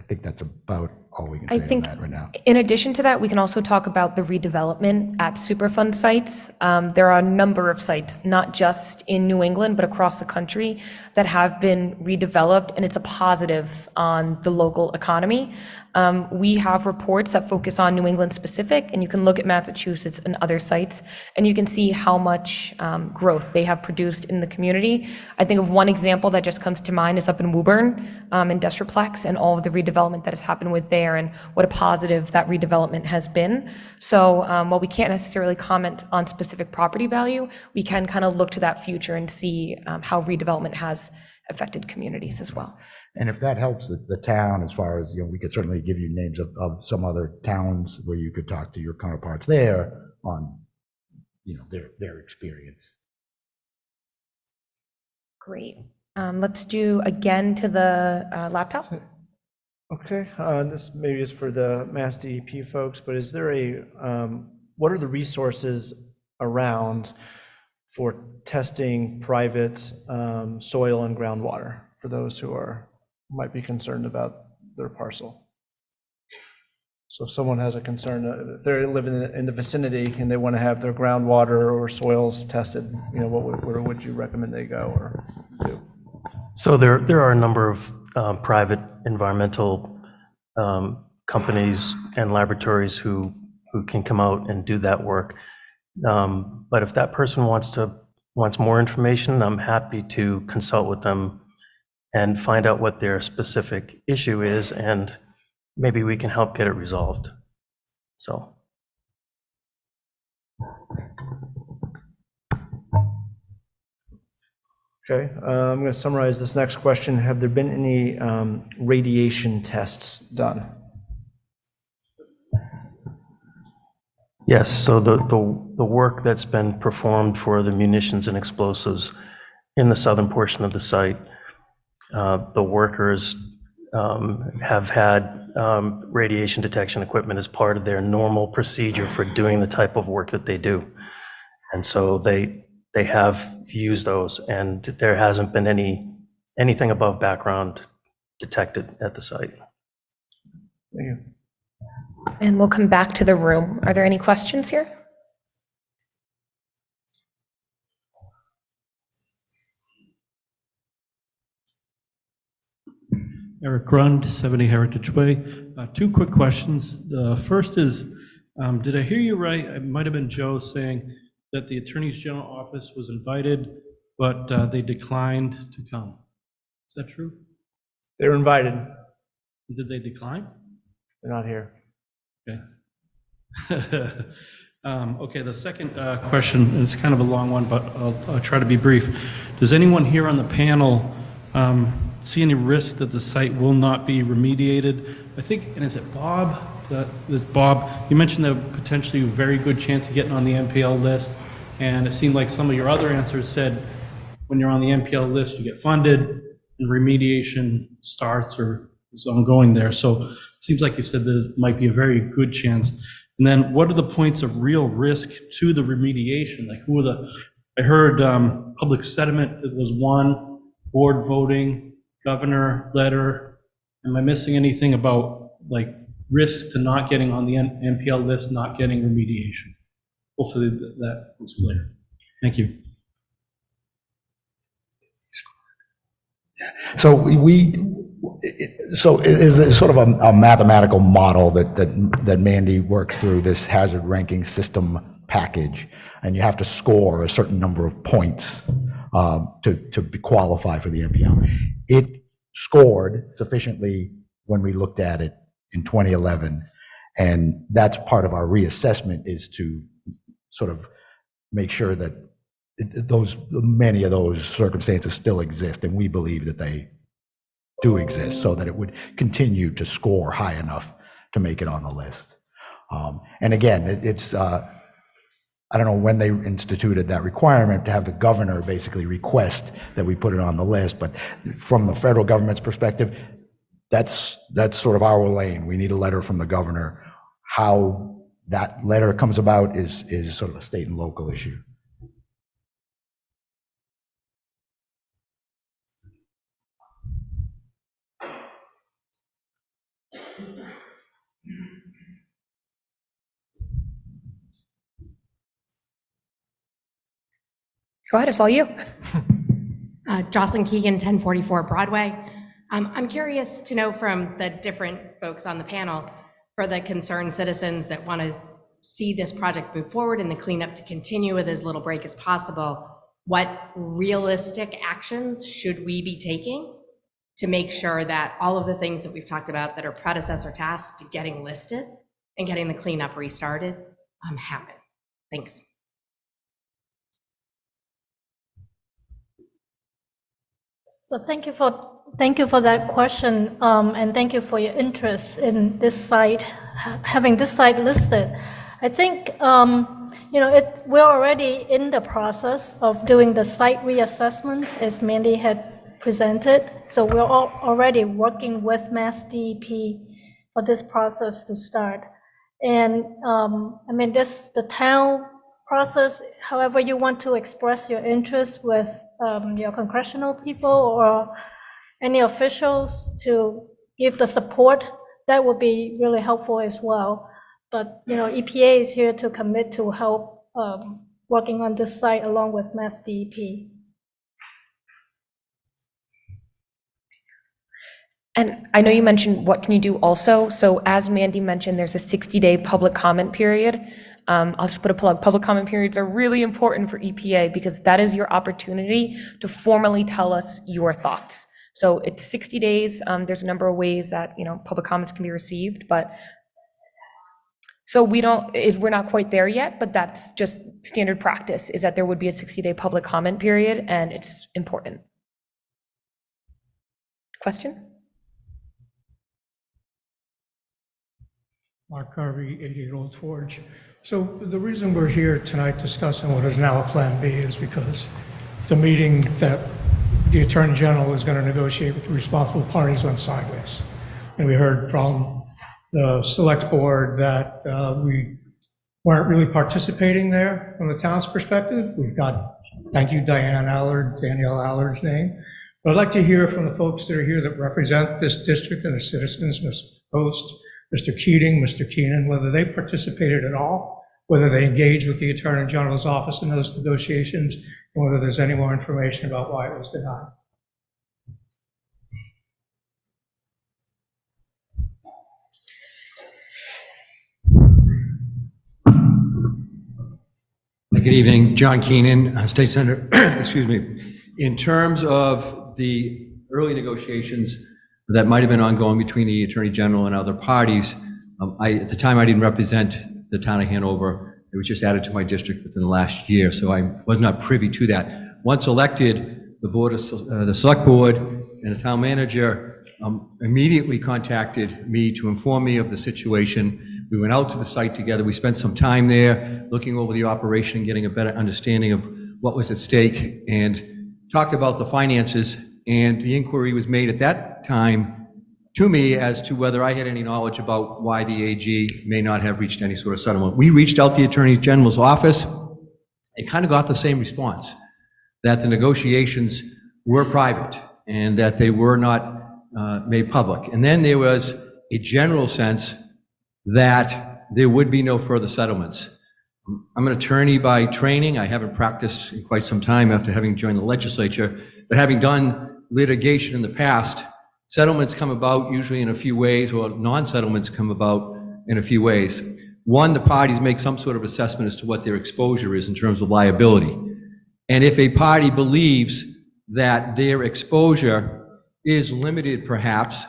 think that's about all we can say on that right now. In addition to that, we can also talk about the redevelopment at Superfund sites. There are a number of sites, not just in New England, but across the country, that have been redeveloped, and it's a positive on the local economy. We have reports that focus on New England specific, and you can look at Massachusetts and other sites, and you can see how much growth they have produced in the community. I think of one example that just comes to mind is up in Woburn, Industriplex, and all of the redevelopment that has happened with there, and what a positive that redevelopment has been. So while we can't necessarily comment on specific property value, we can kind of look to that future and see how redevelopment has affected communities as well. And if that helps the town, as far as, we could certainly give you names of some other towns where you could talk to your counterparts there on, their experience. Great. Let's do again to the laptop. Okay, this maybe is for the Mass DEP folks, but is there what are the resources around for testing private soil and groundwater for those who might be concerned about their parcel? So if someone has a concern, if they're living in the vicinity and they want to have their groundwater or soils tested, where would you recommend they go or do? So there are a number of private environmental companies and laboratories who can come out and do that work. But if that person wants more information, I'm happy to consult with them and find out what their specific issue is, and maybe we can help get it resolved. So. Okay, I'm going to summarize this next question. Have there been any radiation tests done? Yes, so the work that's been performed for the munitions and explosives in the southern portion of the site, the workers have had radiation detection equipment as part of their normal procedure for doing the type of work that they do. And so they have used those, and there hasn't been anything above background detected at the site. Thank you. And we'll come back to the room. Are there any questions here? Eric Grund, 70 Heritage Way. Two quick questions. The first is, did I hear you right? It might have been Joe saying that the Attorney General office was invited, but they declined to come. Is that true? They were invited. Did they decline? They're not here. Okay. Okay, the second question, and it's kind of a long one, but I'll try to be brief. Does anyone here on the panel see any risk that the site will not be remediated? I think, and is it Bob? Bob, you mentioned the potentially very good chance of getting on the NPL list, and it seemed like some of your other answers said when you're on the NPL list, you get funded, and remediation starts or is ongoing there. So it seems like you said there might be a very good chance. And then what are the points of real risk to the remediation? Like I heard public sentiment was one, board voting, governor letter. Am I missing anything about like risk to not getting on the NPL list, not getting remediation? Hopefully that was clear. Thank you. So it is sort of a mathematical model that Mandy works through, this hazard ranking system package, and you have to score a certain number of points to qualify for the NPL. It scored sufficiently when we looked at it in 2011, and that's part of our reassessment, is to sort of make sure that many of those circumstances still exist, and we believe that they do exist, so that it would continue to score high enough to make it on the list. And again, it's I don't know when they instituted that requirement to have the governor basically request that we put it on the list, but from the federal government's perspective, that's sort of our lane. We need a letter from the governor. How that letter comes about is sort of a state and local issue. Go ahead, it's all you. Jocelyn Keegan, 1044 Broadway. I'm curious to know from the different folks on the panel, for the concerned citizens that want to see this project move forward and the cleanup to continue with as little break as possible, what realistic actions should we be taking to make sure that all of the things that we've talked about that are predecessor tasks to getting listed and getting the cleanup restarted happen? Thanks. So thank you for that question, and thank you for your interest in this site, having this site listed. I think, we're already in the process of doing the site reassessment, as Mandy had presented. So we're already working with Mass DEP for this process to start. And the town process, however you want to express your interest with your congressional people or any officials to give the support, that would be really helpful as well. But, EPA is here to commit to help working on this site along with Mass DEP. And I know you mentioned what can you do also. So as Mandy mentioned, there's a 60-day public comment period. I'll just put a plug. Public comment periods are really important for EPA because that is your opportunity to formally tell us your thoughts. So it's 60 days. There's a number of ways that, public comments can be received, but so we're not quite there yet, but that's just standard practice, is that there would be a 60-day public comment period, and it's important. Question? Mark Harvey, 88 Old Forge. So the reason we're here tonight discussing what is now a Plan B is because the meeting that the Attorney General is going to negotiate with the responsible parties went sideways. And we heard from the Select Board that we weren't really participating there from the town's perspective. We've got, thank you, Danielle Allard's name. But I'd like to hear from the folks that are here that represent this district and the citizens, Mr. Post, Mr. Keating, Mr. Keenan, whether they participated at all, whether they engaged with the Attorney General's office in those negotiations, and whether there's any more information about why it was denied. Good evening, John Keenan, State Senator. Excuse me. In terms of the early negotiations that might have been ongoing between the Attorney General and other parties, at the time I didn't represent the town of Hanover. It was just added to my district within the last year, so I was not privy to that. Once elected, the Select Board and the town manager immediately contacted me to inform me of the situation. We went out to the site together. We spent some time there looking over the operation and getting a better understanding of what was at stake and talked about the finances. And the inquiry was made at that time to me as to whether I had any knowledge about why the AG may not have reached any sort of settlement. We reached out to the Attorney General's office. It kind of got the same response, that the negotiations were private and that they were not made public. And then there was a general sense that there would be no further settlements. I'm an attorney by training. I haven't practiced in quite some time after having joined the legislature, but having done litigation in the past, settlements come about usually in a few ways, or non-settlements come about in a few ways. One, the parties make some sort of assessment as to what their exposure is in terms of liability. And if a party believes that their exposure is limited perhaps,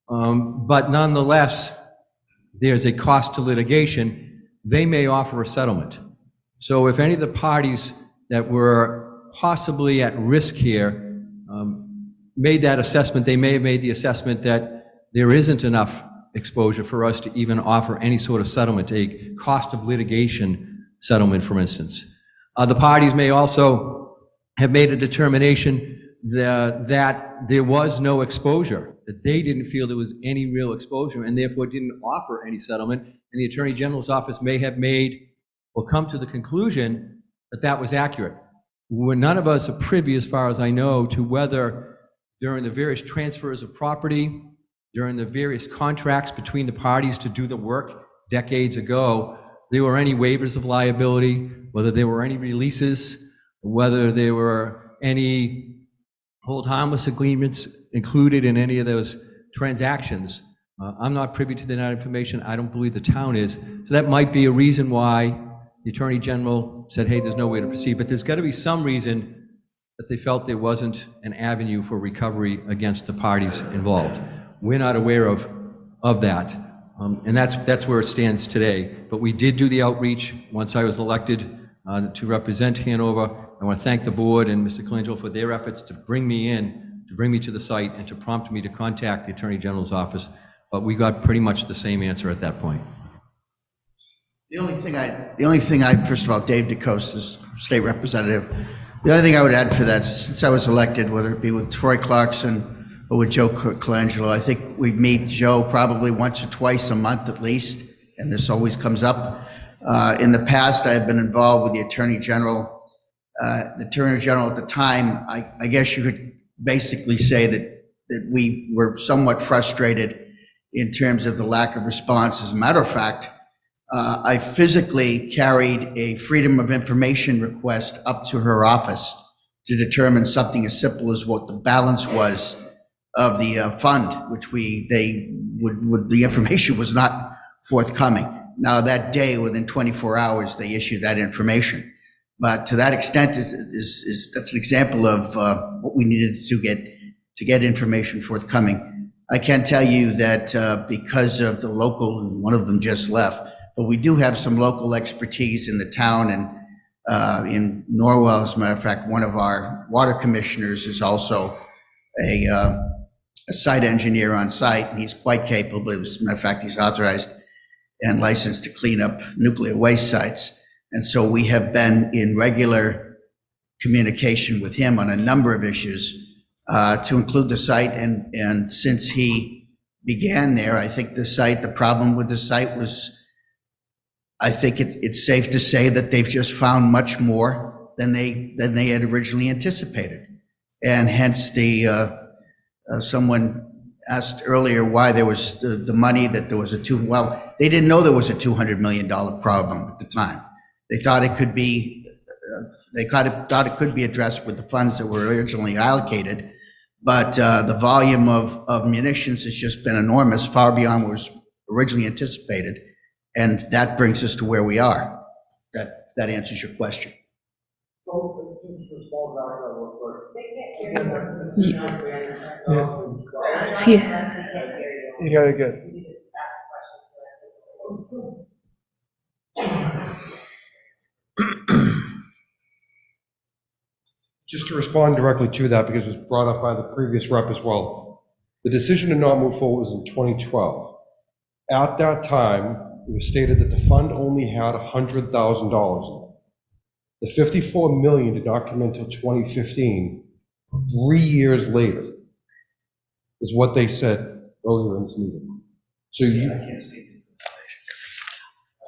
but nonetheless there's a cost to litigation, they may offer a settlement. So if any of the parties that were possibly at risk here made that assessment, they may have made the assessment that there isn't enough exposure for us to even offer any sort of settlement, a cost of litigation settlement, for instance. The parties may also have made a determination that there was no exposure, that they didn't feel there was any real exposure and therefore didn't offer any settlement. And the Attorney General's office may have made or come to the conclusion that that was accurate. None of us are privy, as far as I know, to whether during the various transfers of property, during the various contracts between the parties to do the work decades ago, there were any waivers of liability, whether there were any releases, whether there were any hold harmless agreements included in any of those transactions. I'm not privy to that information. I don't believe the town is. So that might be a reason why the Attorney General said, hey, there's no way to proceed. But there's got to be some reason that they felt there wasn't an avenue for recovery against the parties involved. We're not aware of that. And that's where it stands today. But we did do the outreach once I was elected to represent Hanover. I want to thank the board and Mr. Colangelo for their efforts to bring me in to bring me to the site and to prompt me to contact the Attorney General's office, but we got pretty much the same answer at that point. The only thing I, first of all, Dave DeCosta, state representative. The other thing I would add for that, since I was elected, whether it be with Troy Clarkson or with Joe Colangelo, I think we meet Joe probably once or twice a month at least, and this always comes up. In the past, I have been involved with the Attorney General. The Attorney General at the time, I guess you could basically say that we were somewhat frustrated in terms of the lack of response. As a matter of fact, I physically carried a Freedom of Information request up to her office to determine something as simple as what the balance was of the fund, which the information was not forthcoming. Now that day, within 24 hours, they issued that information. But to that extent, that's an example of what we needed to get information forthcoming. I can tell you that because of the local, and one of them just left, but we do have some local expertise in the town, and in Norwell, as a matter of fact, one of our water commissioners is also a site engineer on site, and he's quite capable. As a matter of fact, he's authorized and licensed to clean up nuclear waste sites. And so we have been in regular communication with him on a number of issues, to include the site. And since he began there, I think the problem with the site was, I think it's safe to say that they've just found much more than they had originally anticipated. And hence someone asked earlier why there was the money, that there was well, they didn't know there was a $200 million problem at the time. They thought it could be, thought it could be addressed with the funds that were originally allocated. But the volume of munitions has just been enormous, far beyond what was originally anticipated. And that brings us to where we are. That answers your question. You got it good. Just to respond directly to that, because it was brought up by the previous rep as well. The decision to not move forward was in 2012. At that time, it was stated that the fund only had $100,000 in it. The $54 million did not come until 2015, 3 years later, is what they said earlier in this meeting. So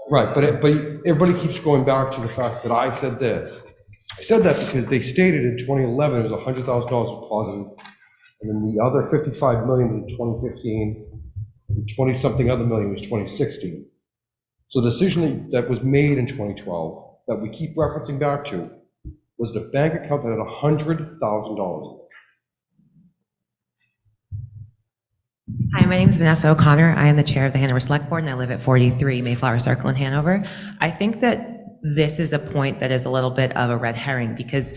right, but everybody keeps going back to the fact that I said this. I said that because they stated in 2011 it was $100,000 deposited, and then the other $55 million in 2015, and 20-something other million was 2016. So the decision that was made in 2012 that we keep referencing back to was the bank account that had $100,000. Hi, my name is Vanessa O'Connor. I am the chair of the Hanover Select Board, and I live at 43 Mayflower Circle in Hanover. I think that this is a point that is a little bit of a red herring, because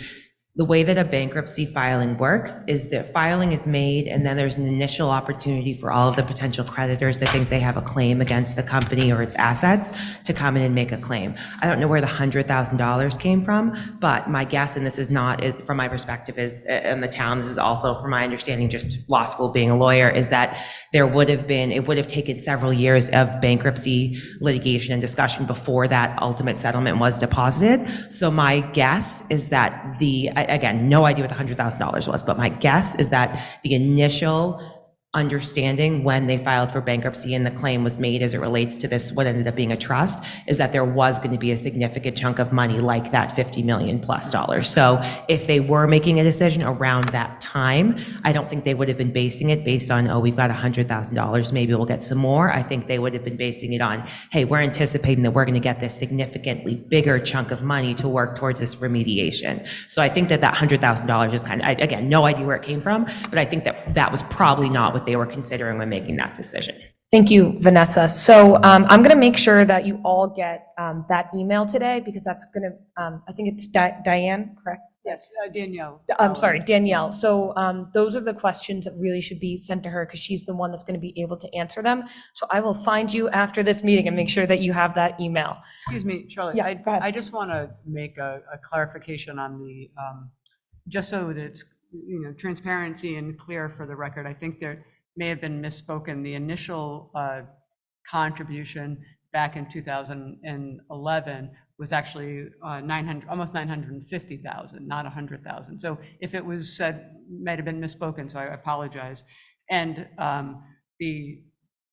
the way that a bankruptcy filing works is that filing is made, and then there's an initial opportunity for all of the potential creditors that think they have a claim against the company or its assets to come in and make a claim. I don't know where the $100,000 came from, but my guess, and this is not from my perspective is in the town, this is also from my understanding, just law school being a lawyer, is that it would have taken several years of bankruptcy litigation and discussion before that ultimate settlement was deposited. So my guess is that again, no idea what the $100,000 was, but my guess is that the initial understanding when they filed for bankruptcy and the claim was made as it relates to this, what ended up being a trust, is that there was going to be a significant chunk of money like that $50 million plus dollars. So if they were making a decision around that time, I don't think they would have been basing it based on, oh, we've got $100,000, maybe we'll get some more. I think they would have been basing it on, hey, we're anticipating that we're going to get this significantly bigger chunk of money to work towards this remediation. So I think that $100,000 is kind of, again, no idea where it came from, but I think that was probably not what they were considering when making that decision. Thank you, Vanessa. So I'm going to make sure that you all get that email today, because that's going to, I think it's Diane, correct? Yes, Danielle. I'm sorry, Danielle. So those are the questions that really should be sent to her, because she's the one that's going to be able to answer them. So I will find you after this meeting and make sure that you have that email. Excuse me, Charlotte. Yeah, go ahead. I just want to make a clarification on the, just so that it's transparency and clear for the record, I think there may have been misspoken. The initial contribution back in 2011 was actually 900, almost 950,000, not 100,000. So if it was said, might have been misspoken, so I apologize. And the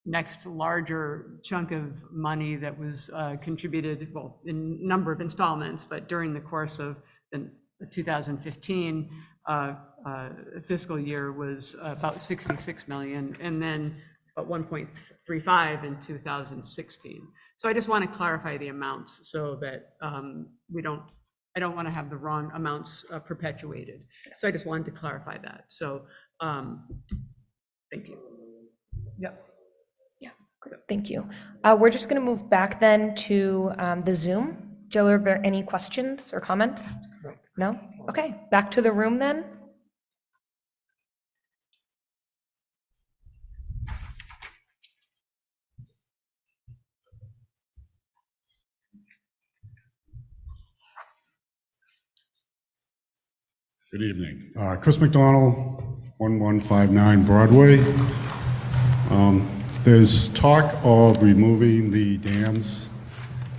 next larger chunk of money that was contributed, well, in number of installments, but during the course of the 2015 fiscal year was about 66 million, and then about 1.35 in 2016. So I just want to clarify the amounts so that I don't want to have the wrong amounts perpetuated. So I just wanted to clarify that. So thank you. Yep. Yeah, great, thank you. We're just going to move back then to the Zoom. Joe, are there any questions or comments? No? Okay, back to the room then. Good evening. Chris McDonald, 1159 Broadway. There's talk of removing the dams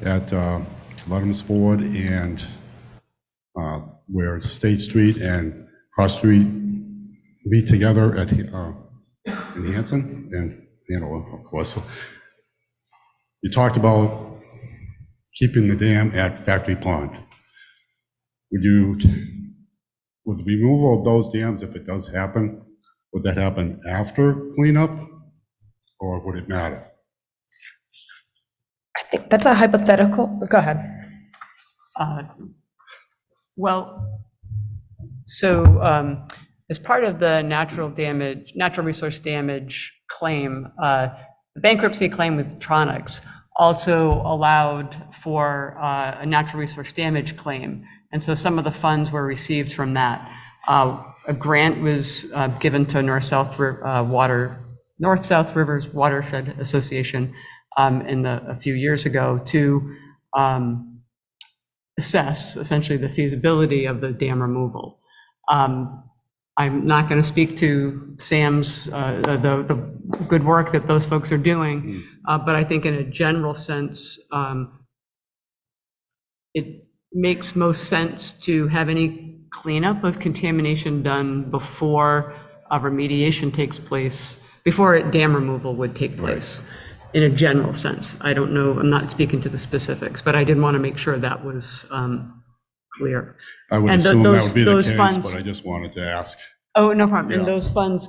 at Ludham's Ford and where State Street and Cross Street meet together at in Hanson and Hanover, of course. So you talked about keeping the dam at Factory Pond. With the removal of those dams, if it does happen, would that happen after cleanup, or would it matter? I think that's a hypothetical. Go ahead. Well, so as part of the natural resource damage claim, the bankruptcy claim with Tronics also allowed for a natural resource damage claim. And so some of the funds were received from that. A grant was given to North-South Rivers Watershed Association a few years ago to assess essentially the feasibility of the dam removal. I'm not going to speak to Sam's, the good work that those folks are doing, but I think in a general sense, it makes most sense to have any cleanup of contamination done before remediation takes place, before dam removal would take place, in a general sense. I don't know, I'm not speaking to the specifics, but I did want to make sure that was clear. I would assume that would be the case, but I just wanted to ask. Oh, no problem. Yeah. And those funds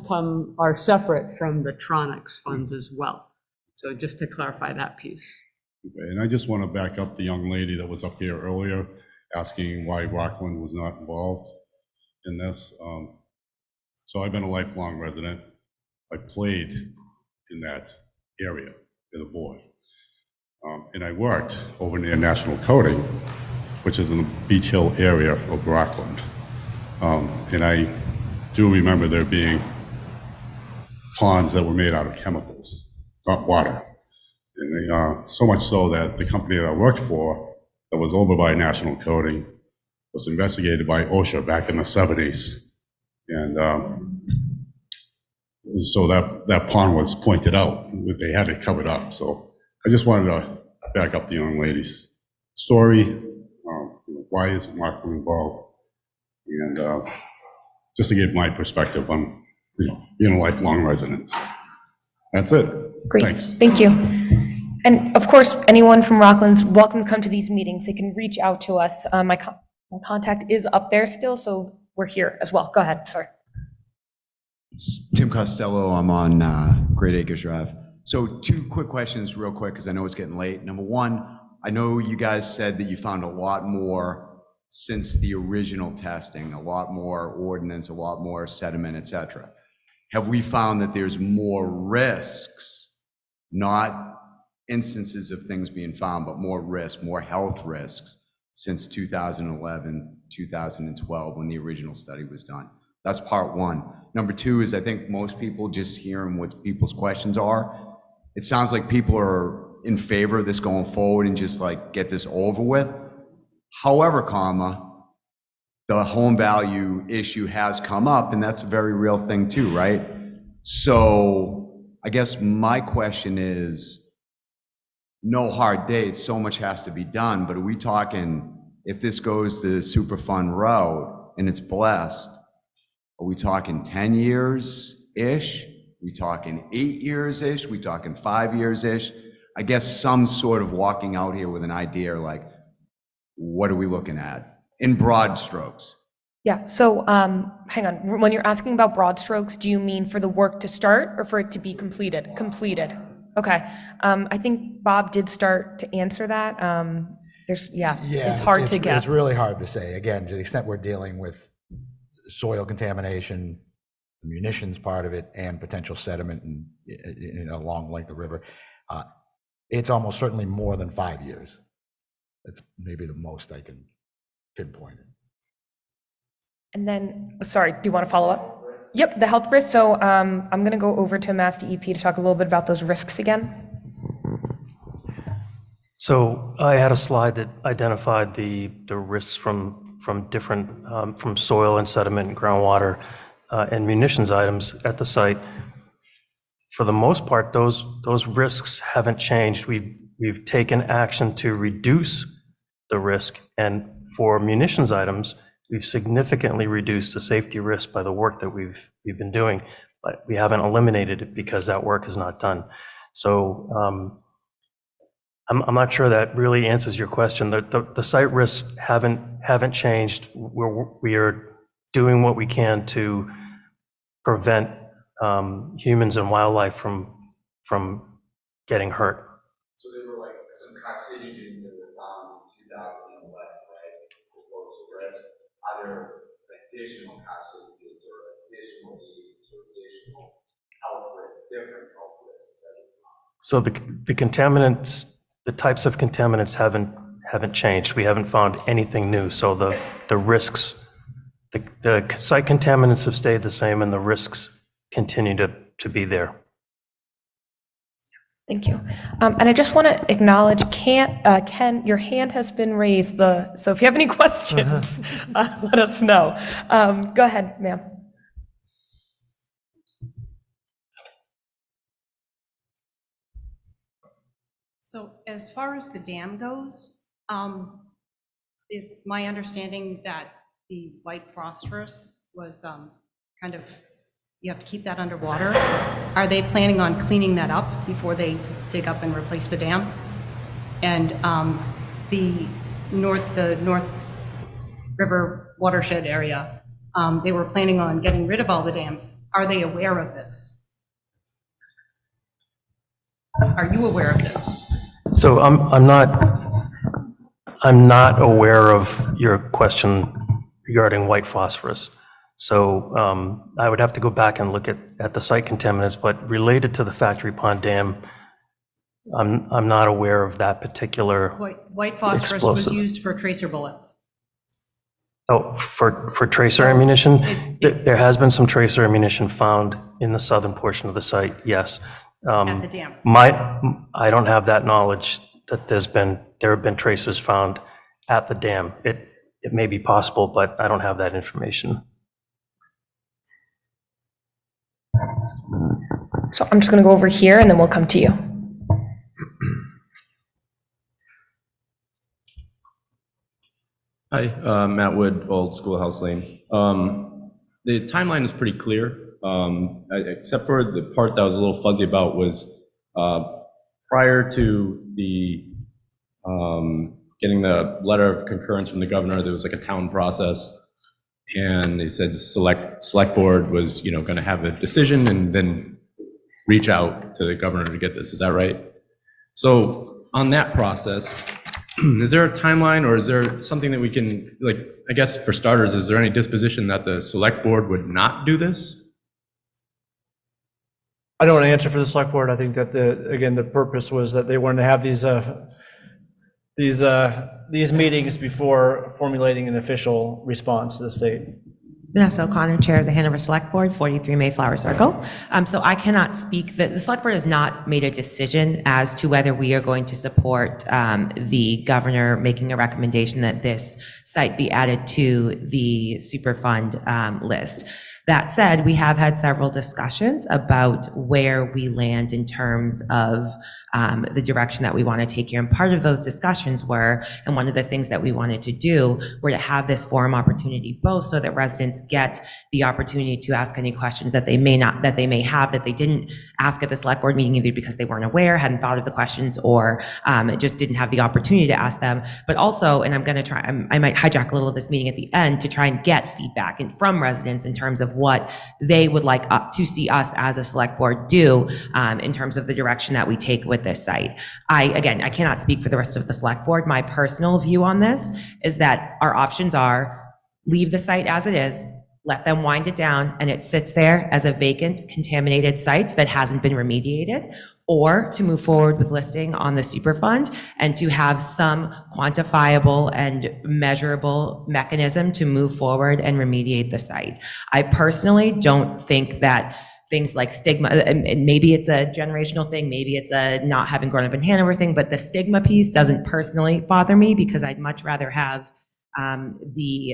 are separate from the Tronics funds as well. So just to clarify that piece. Okay, and I just want to back up the young lady that was up here earlier asking why Rockland was not involved in this. So I've been a lifelong resident. I played in that area as a boy. And I worked over near National Coating, which is in the Beach Hill area of Rockland. And I do remember there being ponds that were made out of chemicals, not water. And they, so much so that the company that I worked for, that was over by National Coating, was investigated by OSHA back in the 70s. And so that pond was pointed out. They had it covered up. So I just wanted to back up the young lady's story. Why is Mark involved? And just to give my perspective on, being a lifelong resident. That's it. Great, Thanks. Thank you. And of course, anyone from Rockland's welcome to come to these meetings. They can reach out to us. My contact is up there still, so we're here as well. Go ahead, sorry. Tim Costello, I'm on Great Acres Drive. So 2 quick questions real quick, because I know it's getting late. Number 1, I know you guys said that you found a lot more since the original testing, a lot more ordnance, a lot more sediment, et cetera. Have we found that there's more risks, not instances of things being found, but more risk, more health risks since 2011, 2012, when the original study was done? That's part 1. Number 2 is I think most people just hearing what people's questions are. It sounds like people are in favor of this going forward and just like get this over with. However, the home value issue has come up, and that's a very real thing too, right? So I guess my question is, no hard dates, so much has to be done, but are we talking, if this goes the Superfund route and it's blessed, are we talking 10 years-ish? We talking 8 years-ish? We talking 5 years-ish? I guess some sort of walking out here with an idea like, what are we looking at in broad strokes? Yeah, so hang on. When you're asking about broad strokes, do you mean for the work to start or for it to be completed? Completed. Okay. I think Bob did start to answer that. It's hard to guess. It's really hard to say. Again, to the extent we're dealing with soil contamination, the munitions part of it, and potential sediment along like the river, it's almost certainly more than 5 years. That's maybe the most I can pinpoint it. And then, sorry, do you want to follow up? Yep, the health risks. So I'm going to go over to Mass DEP to talk a little bit about those risks again. So I had a slide that identified the risks from different, from soil and sediment and groundwater and munitions items at the site. For the most part, those risks haven't changed. We've taken action to reduce the risk, and for munitions items, we've significantly reduced the safety risk by the work that we've been doing, but we haven't eliminated it because that work is not done. So I'm not sure that really answers your question. The site risks haven't changed. We are doing what we can to prevent humans and wildlife from getting hurt. So there were like some carcinogens that were found in 2011, right? Proposal risk. Are there additional carcinogens or additional agents or additional health risks, different health risks that we found? So the contaminants, the types of contaminants haven't changed. We haven't found anything new. So the risks, the site contaminants have stayed the same, and the risks continue to be there. Thank you. And I just want to acknowledge, Ken, your hand has been raised. So if you have any questions, let us know. Go ahead, ma'am. So as far as the dam goes, it's my understanding that the white phosphorus was kind of, you have to keep that underwater. Are they planning on cleaning that up before they dig up and replace the dam? And the North River watershed area, they were planning on getting rid of all the dams. Are they aware of this? Are you aware of this? So I'm not aware of your question regarding white phosphorus. So I would have to go back and look at the site contaminants, but related to the Factory Pond Dam, I'm not aware of that particular White phosphorus explosive. was used for tracer bullets. Oh, for tracer ammunition? There has been some tracer ammunition found in the southern portion of the site, yes. At the dam. I don't have that knowledge that there have been tracers found at the dam. It may be possible, but I don't have that information. So I'm just going to go over here and then we'll come to you. Hi, Matt Wood, Old Schoolhouse Lane. The timeline is pretty clear, except for the part that I was a little fuzzy about was prior to the getting the letter of concurrence from the governor, there was like a town process, and they said the select board was, going to have a decision and then reach out to the governor to get this. Is that right? So on that process, is there a timeline, or is there something that we can, I guess for starters, is there any disposition that the select board would not do this? I don't want to answer for the select board. I think that the purpose was that they wanted to have these meetings before formulating an official response to the state. Vanessa O'Connor, Chair of the Hanover Select Board, 43 Mayflower Circle. So I cannot speak, the Select Board has not made a decision as to whether we are going to support the governor making a recommendation that this site be added to the Superfund list. That said, we have had several discussions about where we land in terms of the direction that we want to take here. And part of those discussions were, and one of the things that we wanted to do, were to have this forum opportunity both so that residents get the opportunity to ask any questions that they may have that they didn't ask at the select board meeting, either because they weren't aware, hadn't thought of the questions, or just didn't have the opportunity to ask them. But also, and I'm going to try, I might hijack a little of this meeting at the end to try and get feedback from residents in terms of what they would like to see us as a select board do in terms of the direction that we take with this site. I cannot speak for the rest of the select board. My personal view on this is that our options are leave the site as it is, let them wind it down, and it sits there as a vacant, contaminated site that hasn't been remediated, or to move forward with listing on the Superfund and to have some quantifiable and measurable mechanism to move forward and remediate the site. I personally don't think that things like stigma, and maybe it's a generational thing, maybe it's a not having grown up in Hanover thing, but the stigma piece doesn't personally bother me, because I'd much rather have the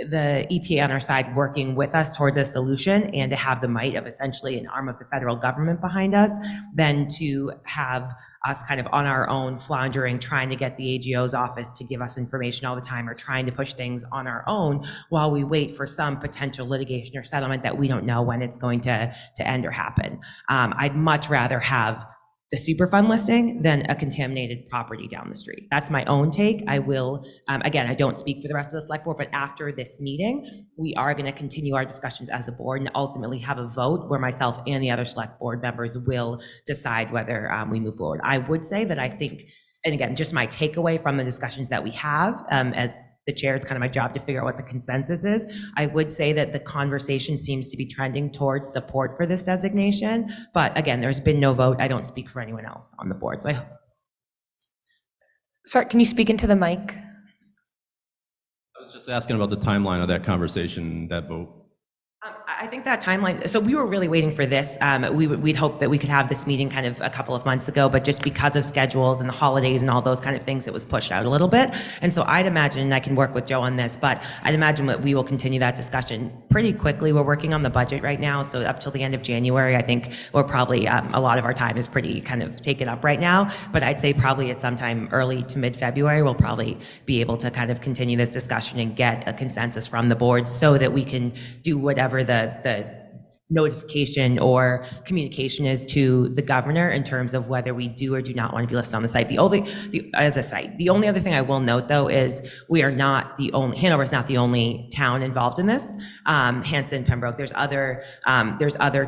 EPA on our side working with us towards a solution, and to have the might of essentially an arm of the federal government behind us, than to have us kind of on our own floundering, trying to get the AGO's office to give us information all the time, or trying to push things on our own while we wait for some potential litigation or settlement that we don't know when it's going to end or happen. I'd much rather have the Superfund listing than a contaminated property down the street. That's my own take. I will, again, I don't speak for the rest of the select board, but after this meeting, we are going to continue our discussions as a board and ultimately have a vote where myself and the other select board members will decide whether we move forward. I would say that I think, and again, just my takeaway from the discussions that we have, as the chair, it's kind of my job to figure out what the consensus is. I would say that the conversation seems to be trending towards support for this designation, but again, there's been no vote. I don't speak for anyone else on the board, so Sorry, can you speak into the mic? I was just asking about the timeline of that conversation, that vote. I think that timeline, so we were really waiting for this. We'd hoped that we could have this meeting kind of a couple of months ago, but just because of schedules and the holidays and all those kind of things, it was pushed out a little bit. And so I'd imagine, and I can work with Joe on this, but I'd imagine that we will continue that discussion pretty quickly. We're working on the budget right now, so up till the end of January, I think we're probably, a lot of our time is pretty kind of taken up right now, but I'd say probably at sometime early to mid-February, we'll probably be able to kind of continue this discussion and get a consensus from the board so that we can do whatever the notification or communication is to the governor in terms of whether we do or do not want to be listed on the site. As a site. The only other thing I will note, though, is we are not the only, Hanover is not the only town involved in this. Hanson, Pembroke, there's other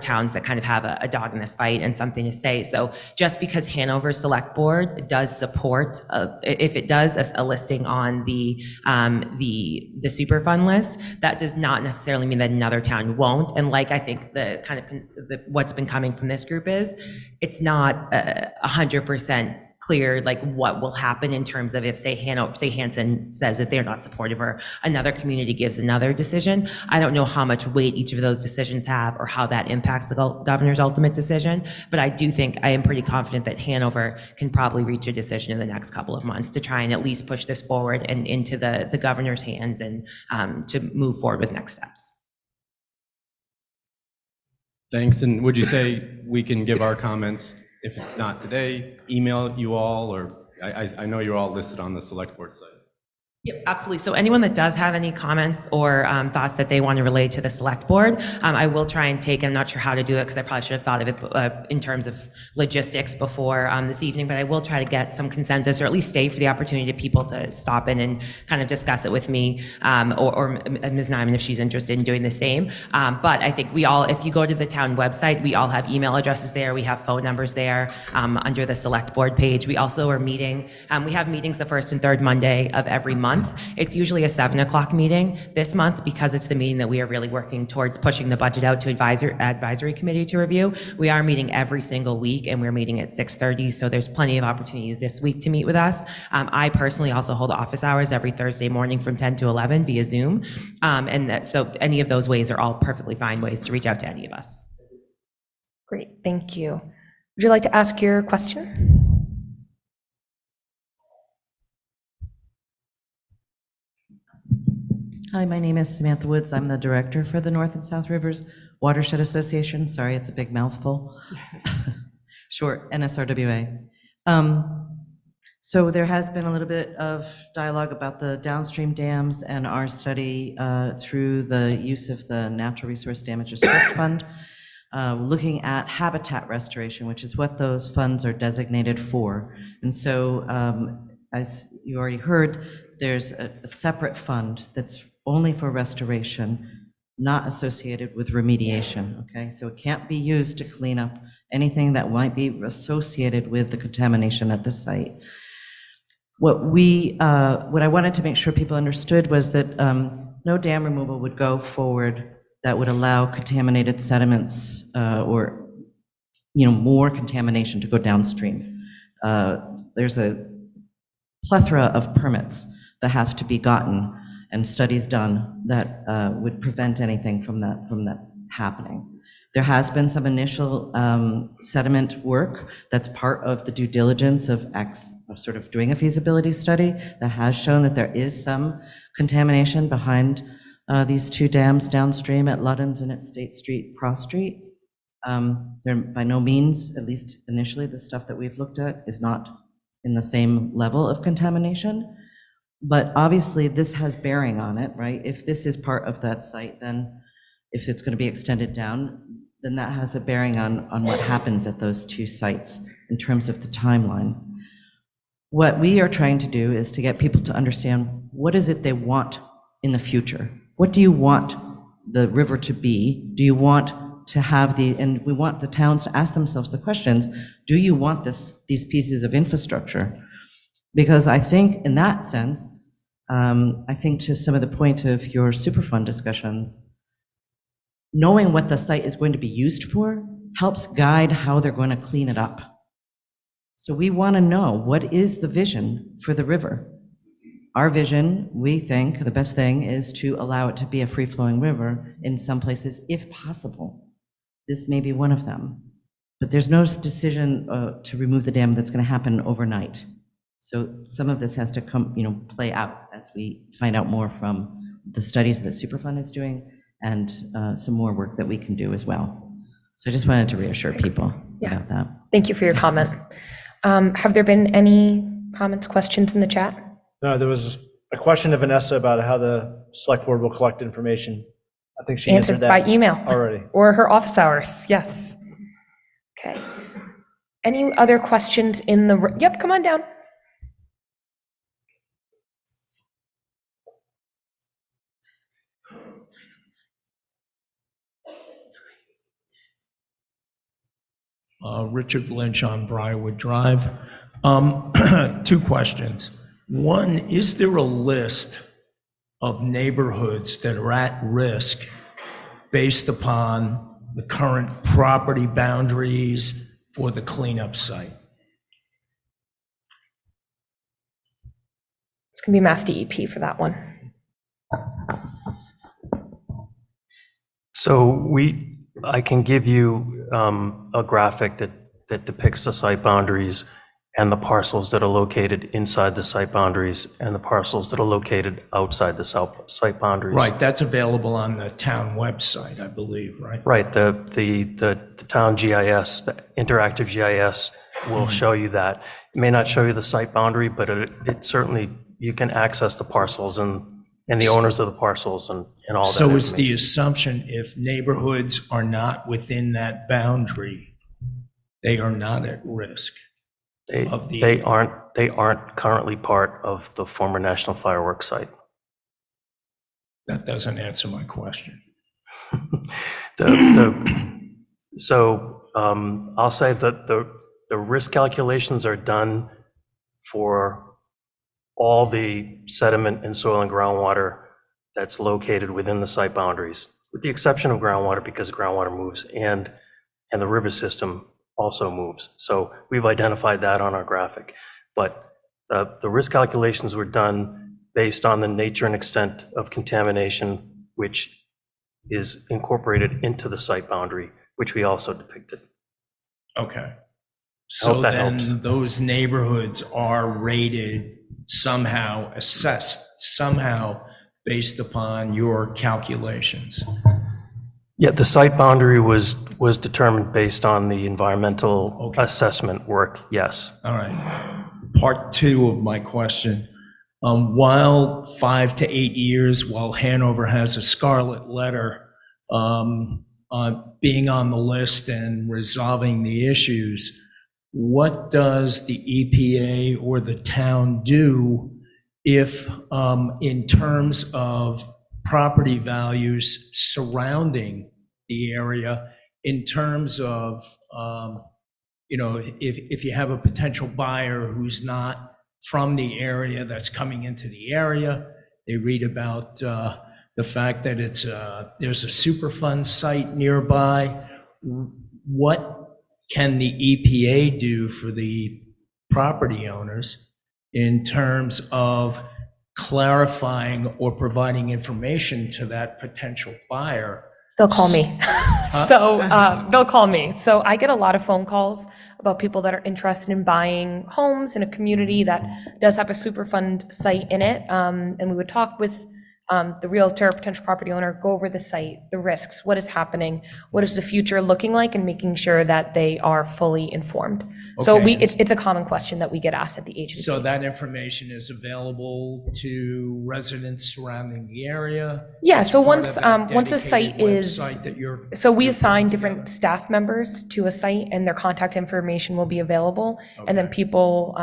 towns that kind of have a dog in this fight and something to say. So just because Hanover Select Board does support, if it does a listing on the Superfund list, that does not necessarily mean that another town won't. And like I think the kind of what's been coming from this group is, it's not 100% clear like what will happen in terms of if say Hanson says that they're not supportive or another community gives another decision. I don't know how much weight each of those decisions have or how that impacts the governor's ultimate decision, but I do think I am pretty confident that Hanover can probably reach a decision in the next couple of months to try and at least push this forward and into the governor's hands and to move forward with next steps. Thanks. And would you say we can give our comments, if it's not today, email you all, or I know you're all listed on the select board site? Yep, absolutely. So anyone that does have any comments or thoughts that they want to relay to the select board, I will try and take, I'm not sure how to do it because I probably should have thought of it in terms of logistics before this evening, but I will try to get some consensus or at least stay for the opportunity to people to stop in and kind of discuss it with me or Ms. Nyman if she's interested in doing the same. But I think we all, if you go to the town website, we all have email addresses there. We have phone numbers there under the select board page. We also are meeting, we have meetings the first and third Monday of every month. month. It's usually a 7 o'clock meeting. This month, because it's the meeting that we are really working towards pushing the budget out to advisory committee to review, we are meeting every single week, and we're meeting at 6:30, so there's plenty of opportunities this week to meet with us. I personally also hold office hours every Thursday morning from 10 to 11 via Zoom, so any of those ways are all perfectly fine ways to reach out to any of us. Great, thank you. Would you like to ask your question? Hi, my name is Samantha Woods. I'm the director for the North and South Rivers Watershed Association. Sorry, it's a big mouthful. Short, NSRWA. So there has been a little bit of dialogue about the downstream dams and our study through the use of the Natural Resource Damages Trust Fund, looking at habitat restoration, which is what those funds are designated for. And so, as you already heard, there's a separate fund that's only for restoration, not associated with remediation, okay? So it can't be used to clean up anything that might be associated with the contamination at the site. What I wanted to make sure people understood was that no dam removal would go forward that would allow contaminated sediments or, more contamination to go downstream. There's a plethora of permits that have to be gotten and studies done that would prevent anything from that happening. There has been some initial sediment work that's part of the due diligence of sort of doing a feasibility study that has shown that there is some contamination behind these two dams downstream at Luddens and at State Street, Cross Street. They're by no means, at least initially, the stuff that we've looked at is not in the same level of contamination. But obviously, this has bearing on it, right? If this is part of that site, then if it's going to be extended down, then that has a bearing on what happens at those two sites in terms of the timeline. What we are trying to do is to get people to understand what is it they want in the future. What do you want the river to be? Do you want to have and we want the towns to ask themselves the questions, do you want these pieces of infrastructure? Because I think in that sense, I think to some of the point of your Superfund discussions, knowing what the site is going to be used for helps guide how they're going to clean it up. So we want to know, what is the vision for the river? Our vision, we think the best thing is to allow it to be a free-flowing river in some places, if possible. This may be one of them. But there's no decision to remove the dam that's going to happen overnight. So some of this has to come, play out as we find out more from the studies that Superfund is doing and some more work that we can do as well. So I just wanted to reassure people about that. Thank you for your comment. Have there been any comments, questions in the chat? No, there was a question of Vanessa about how the select board will collect information. I think she Answered answered that by email. already. Or her office hours, yes. Okay. Any other questions in the, yep, come on down. Richard Lynch on Briarwood Drive. Two questions. One, is there a list of neighborhoods that are at risk based upon the current property boundaries for the cleanup site? It's going to be Mass DEP for that one. So I can give you a graphic that depicts the site boundaries and the parcels that are located inside the site boundaries and the parcels that are located outside the site boundaries. Right, that's available on the town website, I believe, right? Right, the town GIS, the interactive GIS will show you that. It may not show you the site boundary, but it certainly, you can access the parcels and the owners of the parcels and all that. So is the information. assumption if neighborhoods are not within that boundary, they are not at risk? They aren't currently part of the former National Fireworks site. That doesn't answer my question. So I'll say that the risk calculations are done for all the sediment and soil and groundwater that's located within the site boundaries, with the exception of groundwater, because groundwater moves and the river system also moves. So we've identified that on our graphic. But the risk calculations were done based on the nature and extent of contamination, which is incorporated into the site boundary, which we also depicted. Okay. I So hope that then helps. those neighborhoods are rated somehow, assessed somehow based upon your calculations. Yeah, the site boundary was determined based on the environmental assessment work, yes. All right. Part two of my question. While 5 to 8 years, while Hanover has a scarlet letter being on the list and resolving the issues, what does the EPA or the town do if, in terms of property values surrounding the area, in terms of, if you have a potential buyer who's not from the area that's coming into the area, they read about the fact that there's a Superfund site nearby. What can the EPA do for the property owners in terms of clarifying or providing information to that potential buyer? They'll call me. So they'll call me. So I get a lot of phone calls about people that are interested in buying homes in a community that does have a Superfund site in it. And we would talk with the realtor, potential property owner, go over the site, the risks, what is happening, what is the future looking like, and making sure that they are fully informed. So Okay. it's a common question that we get asked at the agency. So that information is available to residents surrounding the area? Yeah, It's so part once of that once a site dedicated is, website that you're- so we assign different staff members to a site, and their contact information will be available. And then people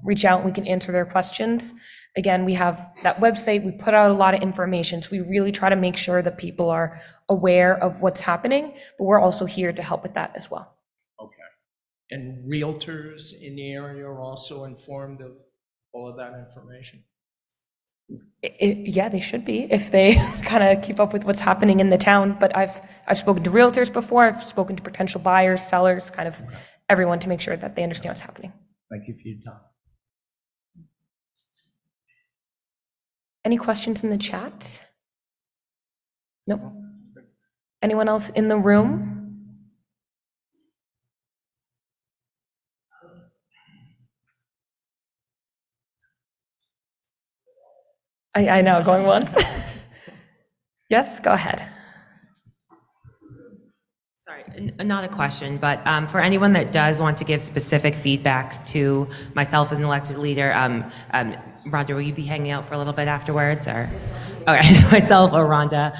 reach out, and we can answer their questions. Again, we have that website, we put out a lot of information, so we really try to make sure that people are aware of what's happening, but we're also here to help with that as well. And realtors in the area are also informed of all of that information? Yeah, they should be, if they kind of keep up with what's happening in the town. But I've spoken to realtors before, I've spoken to potential buyers, sellers, kind of everyone, to make sure that they understand what's happening. Thank you for your time. Any questions in the chat? Nope. Anyone else in the room? I know, going once. Yes, go ahead. Sorry, not a question, but for anyone that does want to give specific feedback to myself as an elected leader, Rhonda, will you be hanging out for a little bit afterwards, or? Okay, myself or Rhonda.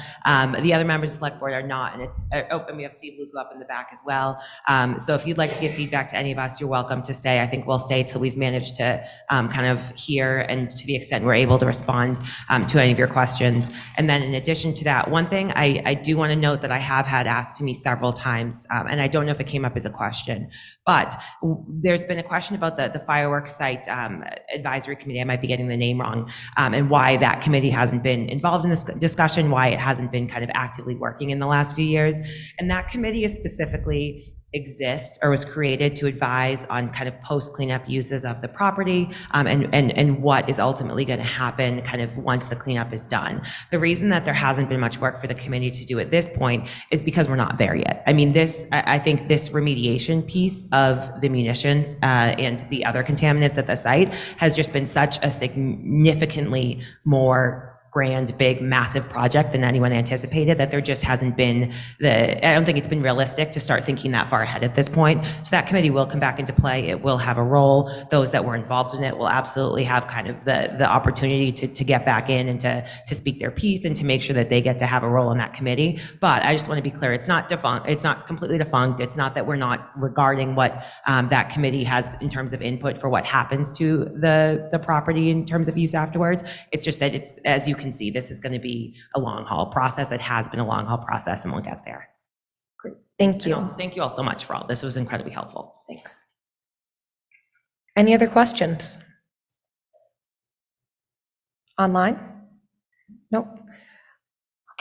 The other members of the select board are not, and we have Steve Luca up in the back as well. So if you'd like to give feedback to any of us, you're welcome to stay. I think we'll stay till we've managed to kind of hear, and to the extent we're able to respond to any of your questions. And then in addition to that, one thing I do want to note that I have had asked to me several times, and I don't know if it came up as a question, but there's been a question about the fireworks site advisory committee, I might be getting the name wrong, and why that committee hasn't been involved in this discussion, why it hasn't been kind of actively working in the last few years. And that committee is specifically exists or was created to advise on kind of post cleanup uses of the property, and what is ultimately going to happen kind of once the cleanup is done. The reason that there hasn't been much work for the committee to do at this point is because we're not there yet. I mean, I think this remediation piece of the munitions and the other contaminants at the site has just been such a significantly more grand, big, massive project than anyone anticipated, that there just hasn't been I don't think it's been realistic to start thinking that far ahead at this point. So that committee will come back into play. It will have a role. Those that were involved in it will absolutely have kind of the opportunity to get back in and to speak their piece, and to make sure that they get to have a role in that committee. But I just want to be clear, it's not defunct. It's not completely defunct. It's not that we're not regarding what that committee has in terms of input for what happens to the property in terms of use afterwards. It's just that it's, as you can see, this is going to be a long haul process. It has been a long haul process, and we'll get there. Great. Thank you. Thank you all so much for all this. It was incredibly helpful. Thanks. Any other questions? Online? Nope.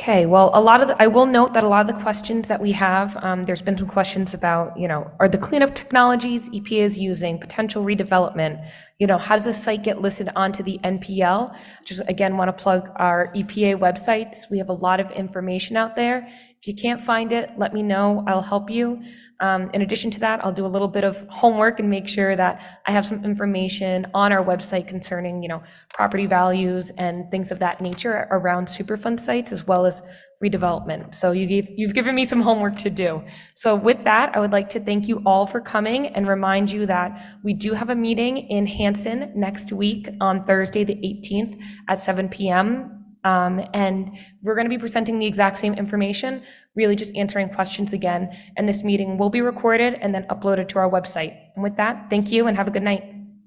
Okay, well, I will note that a lot of the questions that we have, there's been some questions about, are the cleanup technologies EPA is using, potential redevelopment, how does the site get listed onto the NPL? Just again, want to plug our EPA websites. We have a lot of information out there. If you can't find it, let me know, I'll help you. In addition to that, I'll do a little bit of homework and make sure that I have some information on our website concerning, property values and things of that nature around Superfund sites as well as redevelopment. So you've given me some homework to do. So with that, I would like to thank you all for coming and remind you that we do have a meeting in Hanson next week on Thursday, the 18th at 7 p.m. And we're going to be presenting the exact same information, really just answering questions again. And this meeting will be recorded and then uploaded to our website. And with that, thank you and have a good night.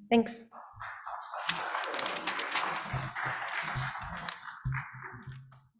Thanks.